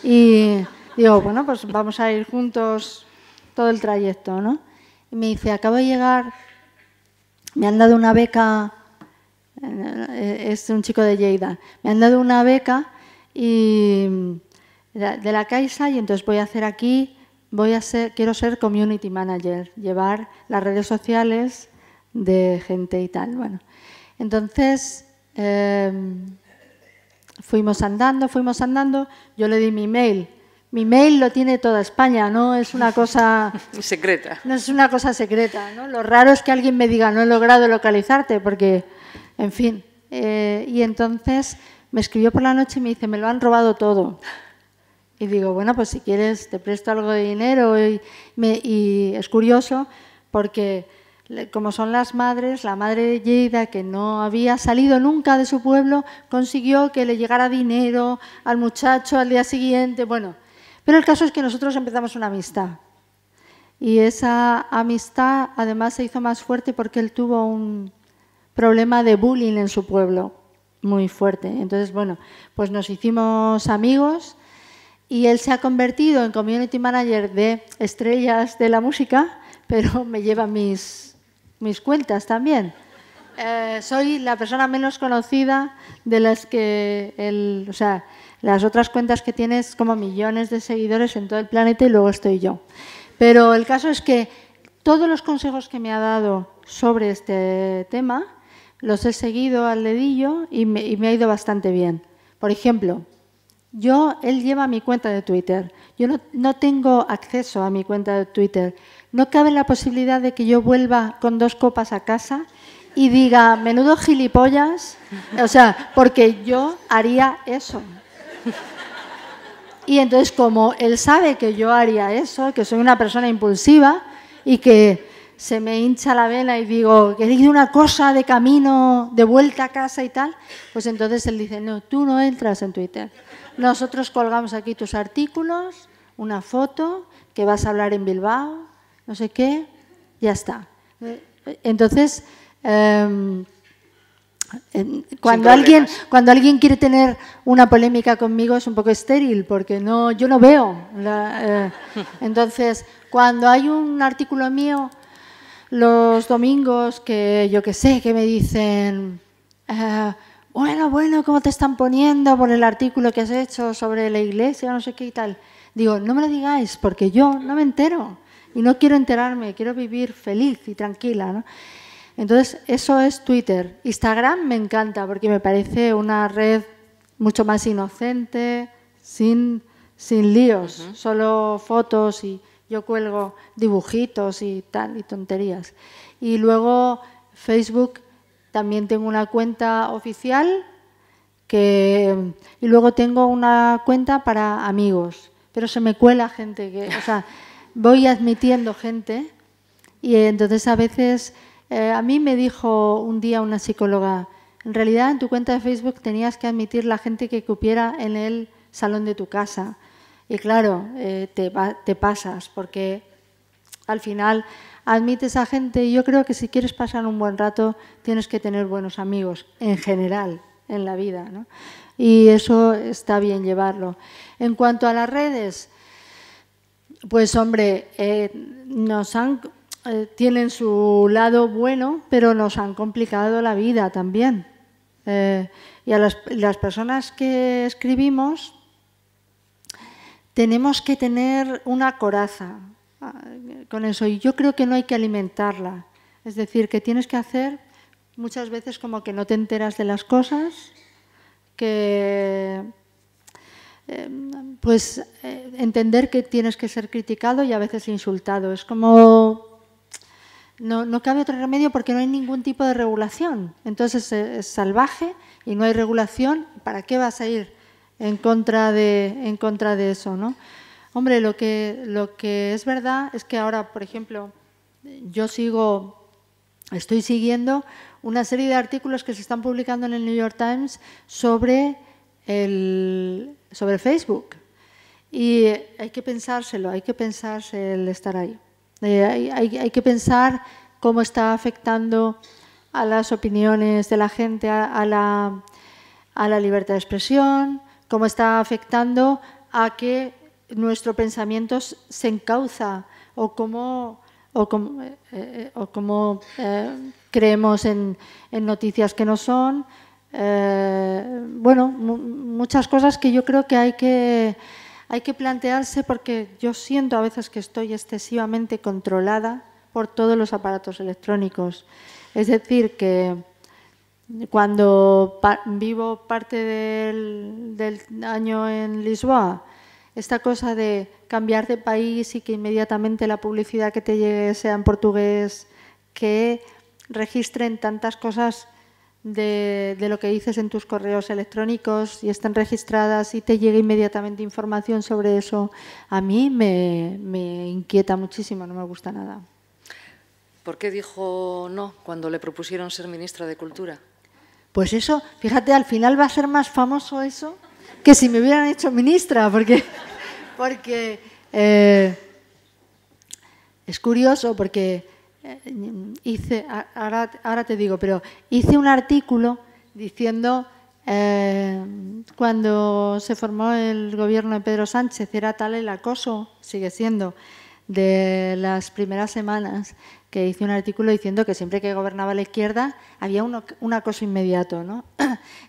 S2: Y digo, bueno, pues vamos a ir juntos todo el trayecto, ¿no? Y me dice, acabo de llegar, me han dado una beca, es un chico de Lleida, me han dado una beca de la Caixa y entonces voy a hacer aquí, quiero ser community manager, llevar las redes sociales de gente y tal. Bueno, entonces fuimos andando, yo le di mi mail. Mi mail lo tiene toda España, no es una cosa
S1: secreta.
S2: No es una cosa secreta, ¿no? Lo raro es que alguien me diga, no he logrado localizarte, porque, en fin. Y entonces me escribió por la noche y me dice, me lo han robado todo. Y digo, bueno, pues si quieres te presto algo de dinero. Y es curioso porque, como son las madres, la madre de Lleida, que no había salido nunca de su pueblo, consiguió que le llegara dinero al muchacho al día siguiente. Bueno, pero el caso es que nosotros empezamos una amistad. Y esa amistad además se hizo más fuerte porque él tuvo un problema de bullying en su pueblo muy fuerte. Entonces, bueno, pues nos hicimos amigos y él se ha convertido en community manager de estrellas de la música, pero me lleva mis cuentas también. Soy la persona menos conocida de las que o sea, las otras cuentas que tienes como millones de seguidores en todo el planeta y luego estoy yo. Pero el caso es que todos los consejos que me ha dado sobre este tema los he seguido al dedillo y me ha ido bastante bien. Por ejemplo, él lleva mi cuenta de Twitter. Yo no tengo acceso a mi cuenta de Twitter. No cabe la posibilidad de que yo vuelva con 2 copas a casa y diga, menudo gilipollas, o sea, porque yo haría eso. Y entonces, como él sabe que yo haría eso, que soy una persona impulsiva y que se me hincha la vena y digo, que dice una cosa de camino, de vuelta a casa y tal, pues entonces él dice, no, tú no entras en Twitter. Nosotros colgamos aquí tus artículos, una foto, que vas a hablar en Bilbao, no sé qué, ya está. Entonces, cuando alguien quiere tener una polémica conmigo es un poco estéril porque yo no veo. Entonces, cuando hay un artículo mío los domingos que yo qué sé, que me dicen, bueno, ¿cómo te están poniendo por el artículo que has hecho sobre la iglesia, no sé qué y tal? Digo, no me lo digáis porque yo no me entero y no quiero enterarme, quiero vivir feliz y tranquila, ¿no? Entonces, eso es Twitter. Instagram me encanta porque me parece una red mucho más inocente, sin líos, solo fotos y yo cuelgo dibujitos y tal, y tonterías. Y luego Facebook, también tengo una cuenta oficial y luego tengo una cuenta para amigos, pero se me cuela gente, o sea, voy admitiendo gente y entonces a veces... a mí me dijo un día una psicóloga, en realidad en tu cuenta de Facebook tenías que admitir la gente que cupiera en el salón de tu casa. Y claro, te pasas porque al final admites a gente y yo creo que si quieres pasar un buen rato tienes que tener buenos amigos en general en la vida, ¿no? Y eso está bien llevarlo. En cuanto a las redes, pues hombre, tienen su lado bueno, pero nos han complicado la vida también. Y a las personas que escribimos tenemos que tener una coraza con eso. Y yo creo que no hay que alimentarla. Es decir, que tienes que hacer muchas veces como que no te enteras de las cosas, que pues entender que tienes que ser criticado y a veces insultado. Es como... No cabe otro remedio porque no hay ningún tipo de regulación. Entonces es salvaje y no hay regulación. ¿Para qué vas a ir en contra de eso, ¿no? Hombre, lo que es verdad es que ahora, por ejemplo, estoy siguiendo una serie de artículos que se están publicando en el New York Times sobre Facebook. Y hay que pensárselo, hay que pensarse el estar ahí. Hay que pensar cómo está afectando a las opiniones de la gente, a la libertad de expresión, cómo está afectando a que nuestro pensamiento se encauza o cómo creemos en noticias que no son. Bueno, muchas cosas que yo creo que hay que plantearse, porque yo siento a veces que estoy excesivamente controlada por todos los aparatos electrónicos. Es decir, que cuando vivo parte del año en Lisboa, esta cosa de cambiar de país y que inmediatamente la publicidad que te llegue sea en portugués, que registren tantas cosas de lo que dices en tus correos electrónicos y estén registradas y te llegue inmediatamente información sobre eso, a mí me inquieta muchísimo, no me gusta nada.
S1: ¿Por qué dijo no cuando le propusieron ser ministra de Cultura?
S2: Pues eso, fíjate, al final va a ser más famoso eso que si me hubieran hecho ministra, porque es curioso, porque ahora te digo, pero hice un artículo diciendo cuando se formó el gobierno de Pedro Sánchez, era tal el acoso, sigue siendo, de las primeras semanas, que hice un artículo diciendo que siempre que gobernaba la izquierda había un acoso inmediato, ¿no?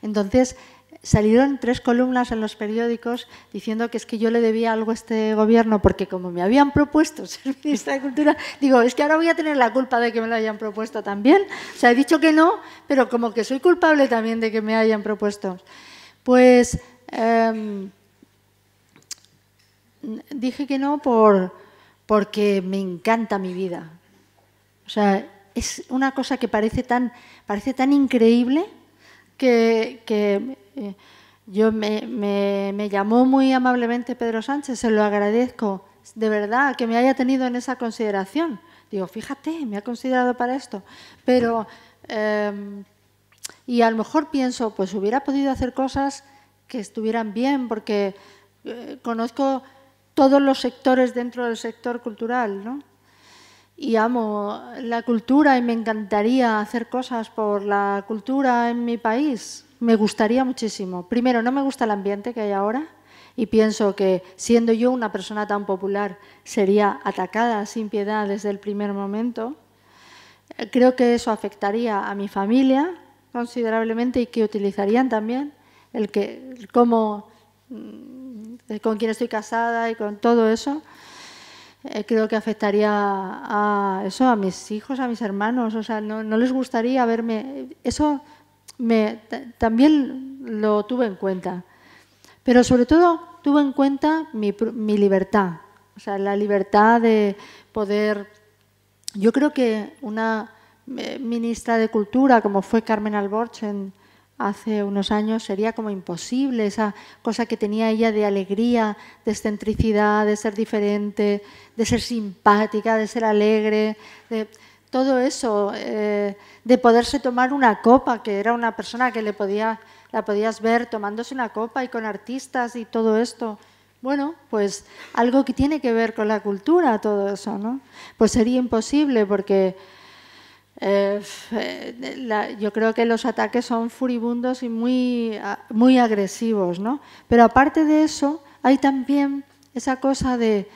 S2: Entonces salieron 3 columnas en los periódicos diciendo que es que yo le debía algo a este gobierno porque como me habían propuesto ser ministra de Cultura, digo, es que ahora voy a tener la culpa de que me lo hayan propuesto también. O sea, he dicho que no, pero como que soy culpable también de que me hayan propuesto. Pues dije que no porque me encanta mi vida. O sea, es una cosa que parece tan increíble que yo me llamó muy amablemente Pedro Sánchez, se lo agradezco, de verdad, que me haya tenido en esa consideración. Digo, fíjate, me ha considerado para esto. Pero, y a lo mejor pienso, pues hubiera podido hacer cosas que estuvieran bien, porque conozco todos los sectores dentro del sector cultural, ¿no? Y amo la cultura y me encantaría hacer cosas por la cultura en mi país. Me gustaría muchísimo. Primero, no me gusta el ambiente que hay ahora y pienso que siendo yo una persona tan popular sería atacada sin piedad desde el primer momento. Creo que eso afectaría a mi familia considerablemente y que utilizarían también con quién estoy casada y con todo eso. Creo que afectaría a mis hijos, a mis hermanos. O sea, no les gustaría verme. Eso también lo tuve en cuenta. Pero sobre todo tuve en cuenta mi libertad. O sea, la libertad de poder... Yo creo que una ministra de Cultura, como fue Carmen Alborch hace unos años, sería como imposible, esa cosa que tenía ella de alegría, de excentricidad, de ser diferente, de ser simpática, de ser alegre, de todo eso, de poderse tomar una copa, que era una persona que la podías ver tomándose una copa y con artistas y todo esto. Bueno, pues algo que tiene que ver con la cultura, todo eso, ¿no? Pues sería imposible porque... yo creo que los ataques son furibundos y muy agresivos, ¿no? Pero aparte de eso, hay también esa cosa de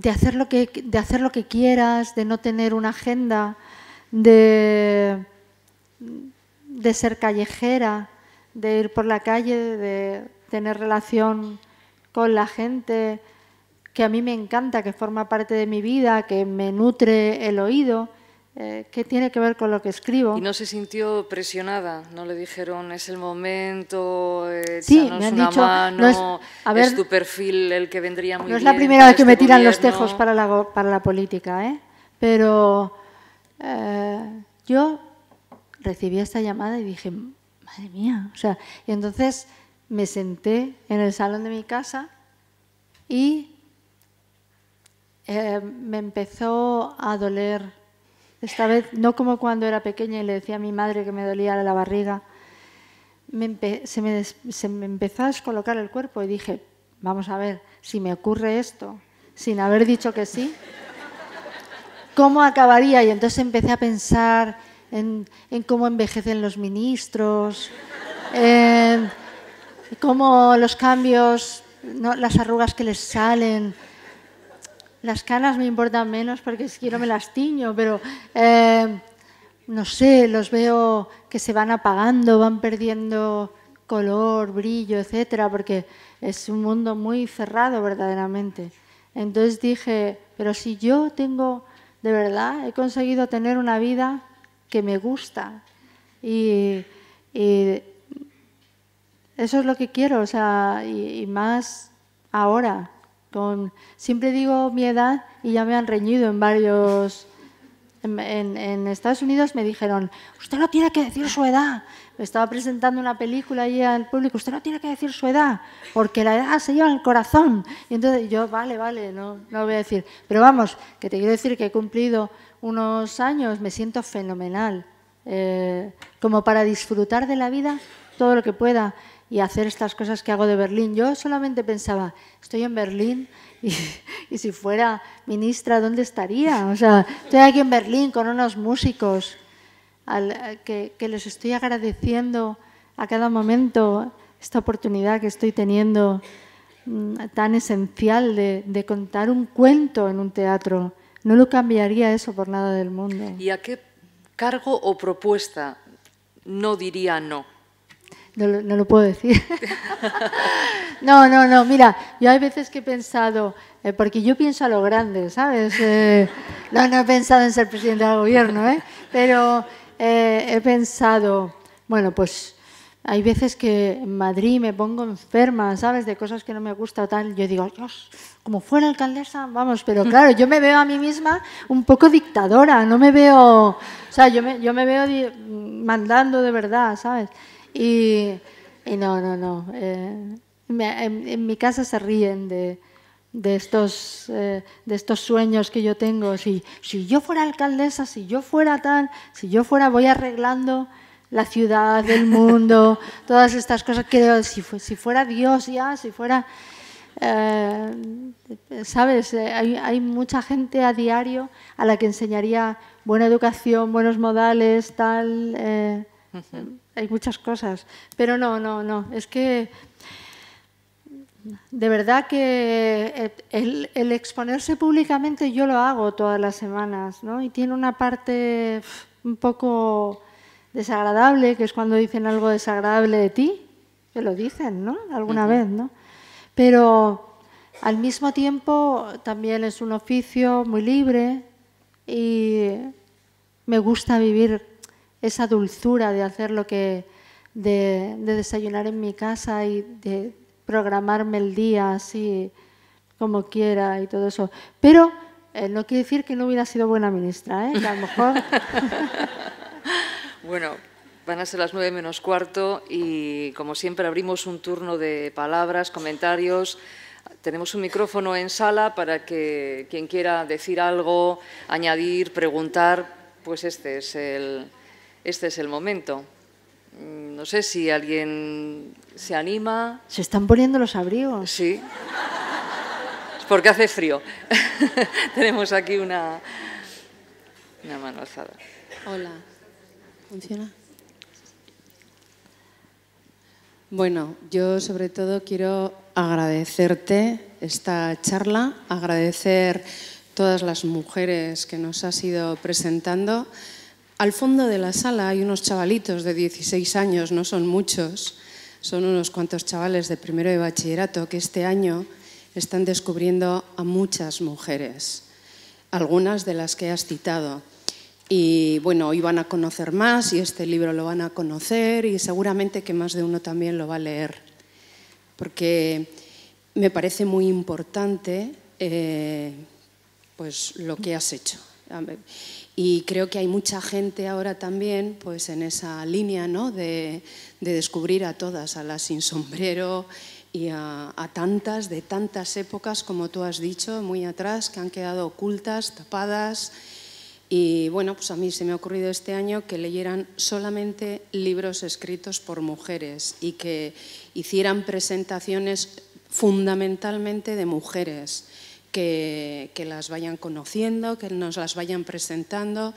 S2: hacer lo que quieras, de no tener una agenda, de ser callejera, de ir por la calle, de tener relación con la gente, que a mí me encanta, que forma parte de mi vida, que me nutre el oído. ¿qué tiene que ver con lo que escribo?
S1: ¿Y no se sintió presionada? ¿No le dijeron, es el momento,
S2: sí,
S1: échanos
S2: me han
S1: una
S2: dicho,
S1: mano,
S2: es
S1: tu perfil el que vendría muy bien?
S2: No es la primera vez que me tiran los
S1: gobierno?
S2: tejos para la política, ¿eh? Pero yo recibí esta llamada y dije, madre mía, o sea, y entonces me senté en el salón de mi casa y me empezó a doler. Esta vez, no como cuando era pequeña y le decía a mi madre que me dolía la barriga, se me empezó a descolocar el cuerpo y dije, vamos a ver, si me ocurre esto, sin haber dicho que sí, ¿cómo acabaría? Y entonces empecé a pensar en cómo envejecen los ministros, en cómo los cambios, ¿no? Las arrugas que les salen. Las canas me importan menos porque si quiero me las tiño, pero no sé, los veo que se van apagando, van perdiendo color, brillo, etcétera, porque es un mundo muy cerrado verdaderamente. Entonces dije, pero si yo tengo, de verdad, he conseguido tener una vida que me gusta y eso es lo que quiero, o sea, y más ahora. Siempre digo mi edad y ya me han reñido en varios... En Estados Unidos me dijeron, usted no tiene que decir su edad. Me estaba presentando una película allí al público, usted no tiene que decir su edad, porque la edad se lleva en el corazón. Y entonces yo, vale, no lo voy a decir. Pero vamos, que te quiero decir que he cumplido unos años, me siento fenomenal, como para disfrutar de la vida todo lo que pueda y hacer estas cosas que hago de Berlín. Yo solamente pensaba, estoy en Berlín y si fuera ministra, ¿dónde estaría? O sea, estoy aquí en Berlín con unos músicos que les estoy agradeciendo a cada momento esta oportunidad que estoy teniendo tan esencial de contar un cuento en un teatro. No lo cambiaría eso por nada del mundo.
S1: ¿Y a qué cargo o propuesta no diría no?
S2: No lo puedo decir. No, mira, yo hay veces que he pensado, porque yo pienso a lo grande, ¿sabes? No he pensado en ser presidente del gobierno, pero he pensado, bueno, pues hay veces que en Madrid me pongo enferma, ¿sabes? De cosas que no me gusta o tal. Yo digo, Dios, como fuera alcaldesa, vamos, pero claro, yo me veo a mí misma un poco dictadora, no me veo, o sea, yo me veo mandando de verdad, ¿sabes? Y no. En mi casa se ríen de estos sueños que yo tengo. Si yo fuera alcaldesa, si yo fuera tal, voy arreglando la ciudad, el mundo, todas estas cosas. Que si fuera Dios ya, si fuera... ¿sabes? Hay mucha gente a diario a la que enseñaría buena educación, buenos modales, tal... Hay muchas cosas, pero no, es que de verdad que el exponerse públicamente yo lo hago todas las semanas, ¿no? Y tiene una parte un poco desagradable, que es cuando dicen algo desagradable de ti, que lo dicen, ¿no? Alguna vez, ¿no? Pero al mismo tiempo también es un oficio muy libre y me gusta vivir esa dulzura de hacer lo que, de desayunar en mi casa y de programarme el día así como quiera y todo eso. Pero no quiere decir que no hubiera sido buena ministra, que a lo mejor...
S1: Bueno, van a ser las 9 menos cuarto y como siempre abrimos un turno de palabras, comentarios. Tenemos un micrófono en sala para que quien quiera decir algo, añadir, preguntar, pues este es el momento. No sé si alguien se anima.
S2: Se están poniendo los abrigos.
S1: Sí. Es porque hace frío. Tenemos aquí una mano alzada.
S3: Hola. ¿Funciona? Bueno, yo sobre todo quiero agradecerte esta charla, agradecer todas las mujeres que nos has ido presentando. Al fondo de la sala hay unos chavalitos de 16 años, no son muchos, son unos cuantos chavales de primero de bachillerato que este año están descubriendo a muchas mujeres, algunas de las que has citado. Y bueno, hoy van a conocer más y este libro lo van a conocer y seguramente que más de uno también lo va a leer, porque me parece muy importante pues lo que has hecho. Y creo que hay mucha gente ahora también pues en esa línea, ¿no?, de descubrir a todas, a las sin sombrero y a tantas, de tantas épocas, como tú has dicho, muy atrás, que han quedado ocultas, tapadas. Y bueno, pues a mí se me ha ocurrido este año que leyeran solamente libros escritos por mujeres y que hicieran presentaciones fundamentalmente de mujeres, que las vayan conociendo, que nos las vayan presentando,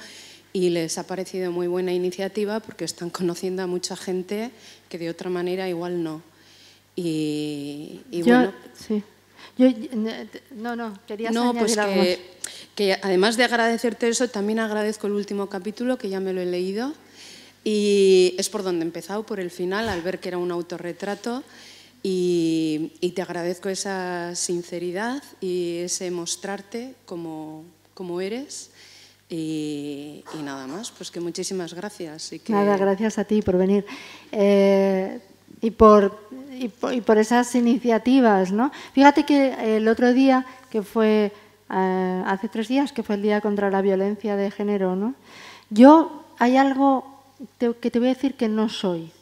S3: y les ha parecido muy buena iniciativa porque están conociendo a mucha gente que de otra manera igual no.
S2: Bueno. Sí. Querías añadir algo.
S3: Que además de agradecerte eso, también agradezco el último capítulo, que ya me lo he leído, y es por donde he empezado, por el final, al ver que era un autorretrato, y te agradezco esa sinceridad y ese mostrarte como eres, y nada más, pues que muchísimas gracias.
S2: Nada, gracias a ti por venir. Y por esas iniciativas, ¿no? Fíjate que el otro día, que fue hace 3 días, que fue el Día contra la Violencia de Género, ¿no? Hay algo que te voy a decir que no soy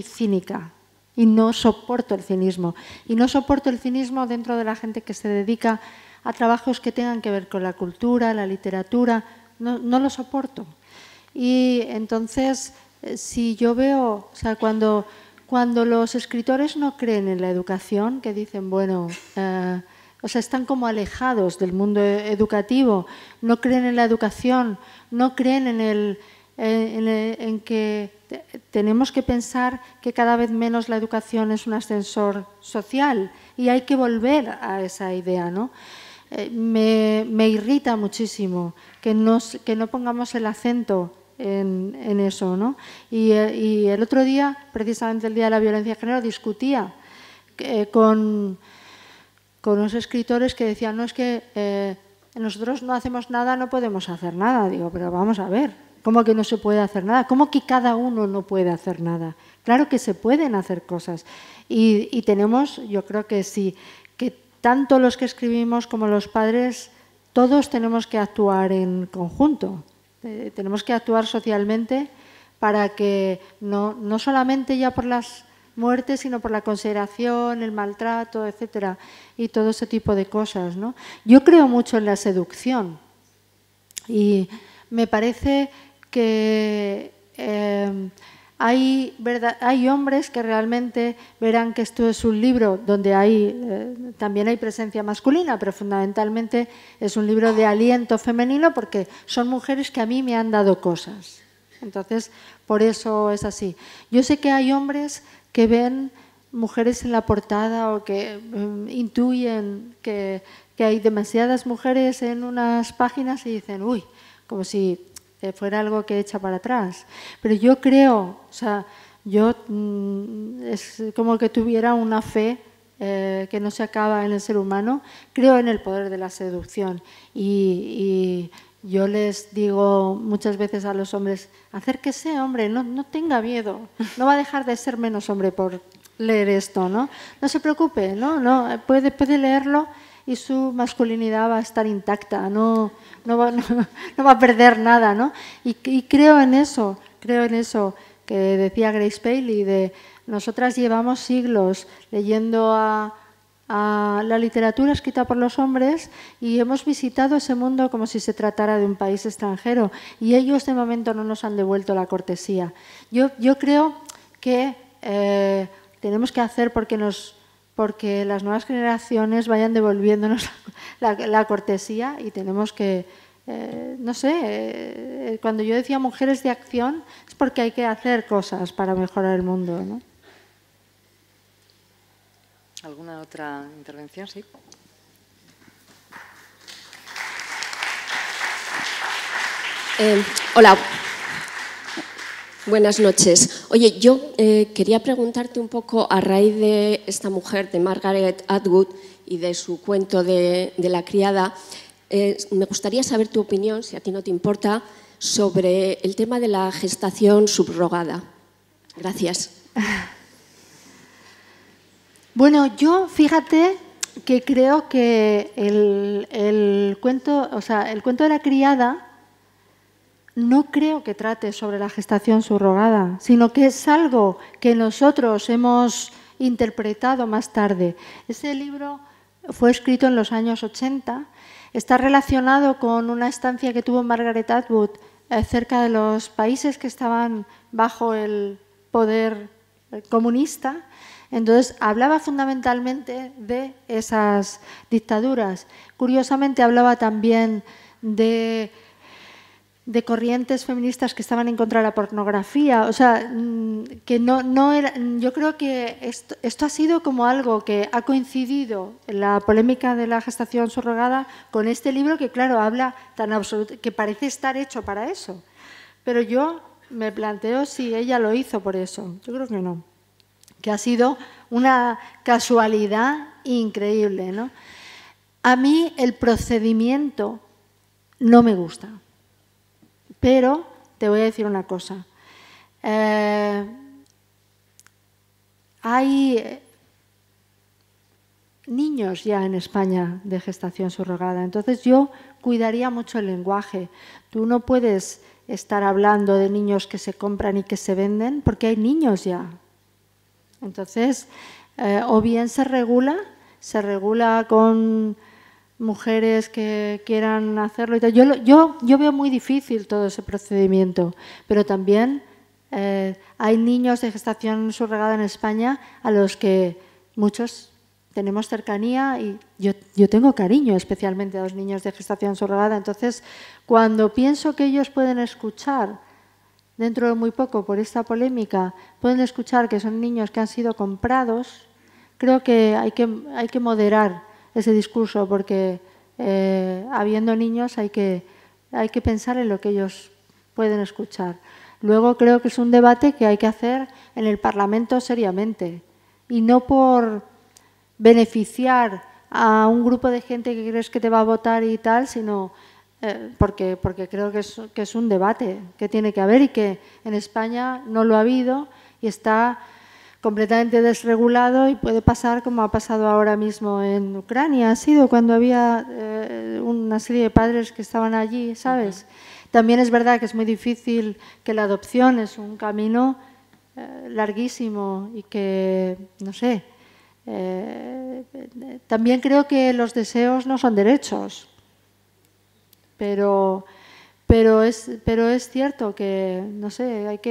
S2: cínica y no soporto el cinismo. Y no soporto el cinismo dentro de la gente que se dedica a trabajos que tengan que ver con la cultura, la literatura. No lo soporto. Y entonces, si yo veo, o sea, cuando los escritores no creen en la educación, que dicen, bueno, o sea, están como alejados del mundo educativo, no creen en la educación, no creen en que tenemos que pensar que cada vez menos la educación es un ascensor social y hay que volver a esa idea, ¿no? Me irrita muchísimo que no pongamos el acento en eso, ¿no? Y el otro día, precisamente el Día de la Violencia de Género, discutía con unos escritores que decían, no, es que nosotros no hacemos nada, no podemos hacer nada. Digo, pero vamos a ver, ¿cómo que no se puede hacer nada? ¿Cómo que cada uno no puede hacer nada? Claro que se pueden hacer cosas. Y tenemos, yo creo que sí, que tanto los que escribimos como los padres, todos tenemos que actuar en conjunto. Tenemos que actuar socialmente para que no solamente ya por las muertes, sino por la consideración, el maltrato, etcétera, y todo ese tipo de cosas, ¿no? Yo creo mucho en la seducción y me parece que hay hombres que realmente verán que esto es un libro donde también hay presencia masculina, pero fundamentalmente es un libro de aliento femenino porque son mujeres que a mí me han dado cosas. Entonces, por eso es así. Yo sé que hay hombres que ven mujeres en la portada o que intuyen que hay demasiadas mujeres en unas páginas y dicen, uy, como si fuera algo que echa para atrás. Pero yo creo, o sea, es como que tuviera una fe que no se acaba en el ser humano. Creo en el poder de la seducción y yo les digo muchas veces a los hombres, acérquese, hombre, no tenga miedo, no va a dejar de ser menos hombre por leer esto, ¿no? No se preocupe, no puede leerlo y su masculinidad va a estar intacta, no va a perder nada, ¿no? Y creo en eso que decía Grace Paley, de nosotras llevamos siglos leyendo a la literatura escrita por los hombres y hemos visitado ese mundo como si se tratara de un país extranjero y ellos de momento no nos han devuelto la cortesía. Yo creo que tenemos que hacer porque las nuevas generaciones vayan devolviéndonos la cortesía y tenemos que, no sé, cuando yo decía mujeres de acción es porque hay que hacer cosas para mejorar el mundo, ¿no?
S1: ¿Alguna otra intervención? Sí.
S4: Hola. Buenas noches. Oye, yo quería preguntarte un poco a raíz de esta mujer, de Margaret Atwood, y de su cuento de la criada. Me gustaría saber tu opinión, si a ti no te importa, sobre el tema de la gestación subrogada. Gracias.
S2: Bueno, yo fíjate que creo que el cuento de la criada no creo que trate sobre la gestación subrogada, sino que es algo que nosotros hemos interpretado más tarde. Ese libro fue escrito en los años 80, está relacionado con una estancia que tuvo Margaret Atwood cerca de los países que estaban bajo el poder comunista. Entonces, hablaba fundamentalmente de esas dictaduras. Curiosamente, hablaba también de corrientes feministas que estaban en contra de la pornografía. O sea, que no era, yo creo que esto ha sido como algo que ha coincidido en la polémica de la gestación subrogada con este libro que, claro, habla tan absoluto, que parece estar hecho para eso. Pero yo me planteo si ella lo hizo por eso. Yo creo que no. Que ha sido una casualidad increíble, ¿no? A mí el procedimiento no me gusta, pero te voy a decir una cosa. Hay niños ya en España de gestación subrogada, entonces yo cuidaría mucho el lenguaje. Tú no puedes estar hablando de niños que se compran y que se venden, porque hay niños ya. Entonces, o bien se regula con mujeres que quieran hacerlo y tal. Yo veo muy difícil todo ese procedimiento, pero también hay niños de gestación subrogada en España a los que muchos tenemos cercanía y yo tengo cariño especialmente a los niños de gestación subrogada. Entonces, cuando pienso que ellos pueden escuchar dentro de muy poco, por esta polémica, pueden escuchar que son niños que han sido comprados, creo que hay que moderar ese discurso porque habiendo niños hay que pensar en lo que ellos pueden escuchar. Luego creo que es un debate que hay que hacer en el Parlamento seriamente y no por beneficiar a un grupo de gente que crees que te va a votar y tal, sino porque creo que es un debate que tiene que haber y que en España no lo ha habido y está completamente desregulado y puede pasar como ha pasado ahora mismo en Ucrania. Ha sido cuando había una serie de padres que estaban allí, ¿sabes? También es verdad que es muy difícil, que la adopción es un camino larguísimo y que, no sé, también creo que los deseos no son derechos. Pero es cierto que, no sé,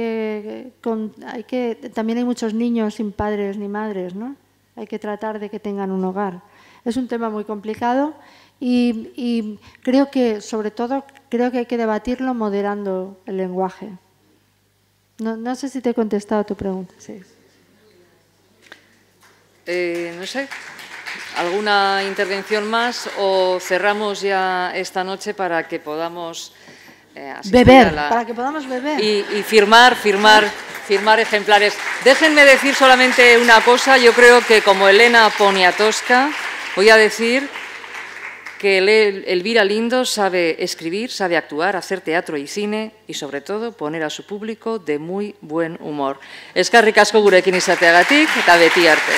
S2: también hay muchos niños sin padres ni madres, ¿no? Hay que tratar de que tengan un hogar. Es un tema muy complicado y creo que, sobre todo, creo que hay que debatirlo moderando el lenguaje. No sé si te he contestado a tu pregunta. Sí.
S1: No sé. ¿Alguna intervención más o cerramos ya esta noche para que podamos
S2: beber, para que podamos beber
S1: y firmar ejemplares? Déjenme decir solamente una cosa. Yo creo que como Elena Poniatowska voy a decir que Elvira Lindo sabe escribir, sabe actuar, hacer teatro y cine y sobre todo poner a su público de muy buen humor. Eskerrik asko gurekin izateagatik eta beti arte.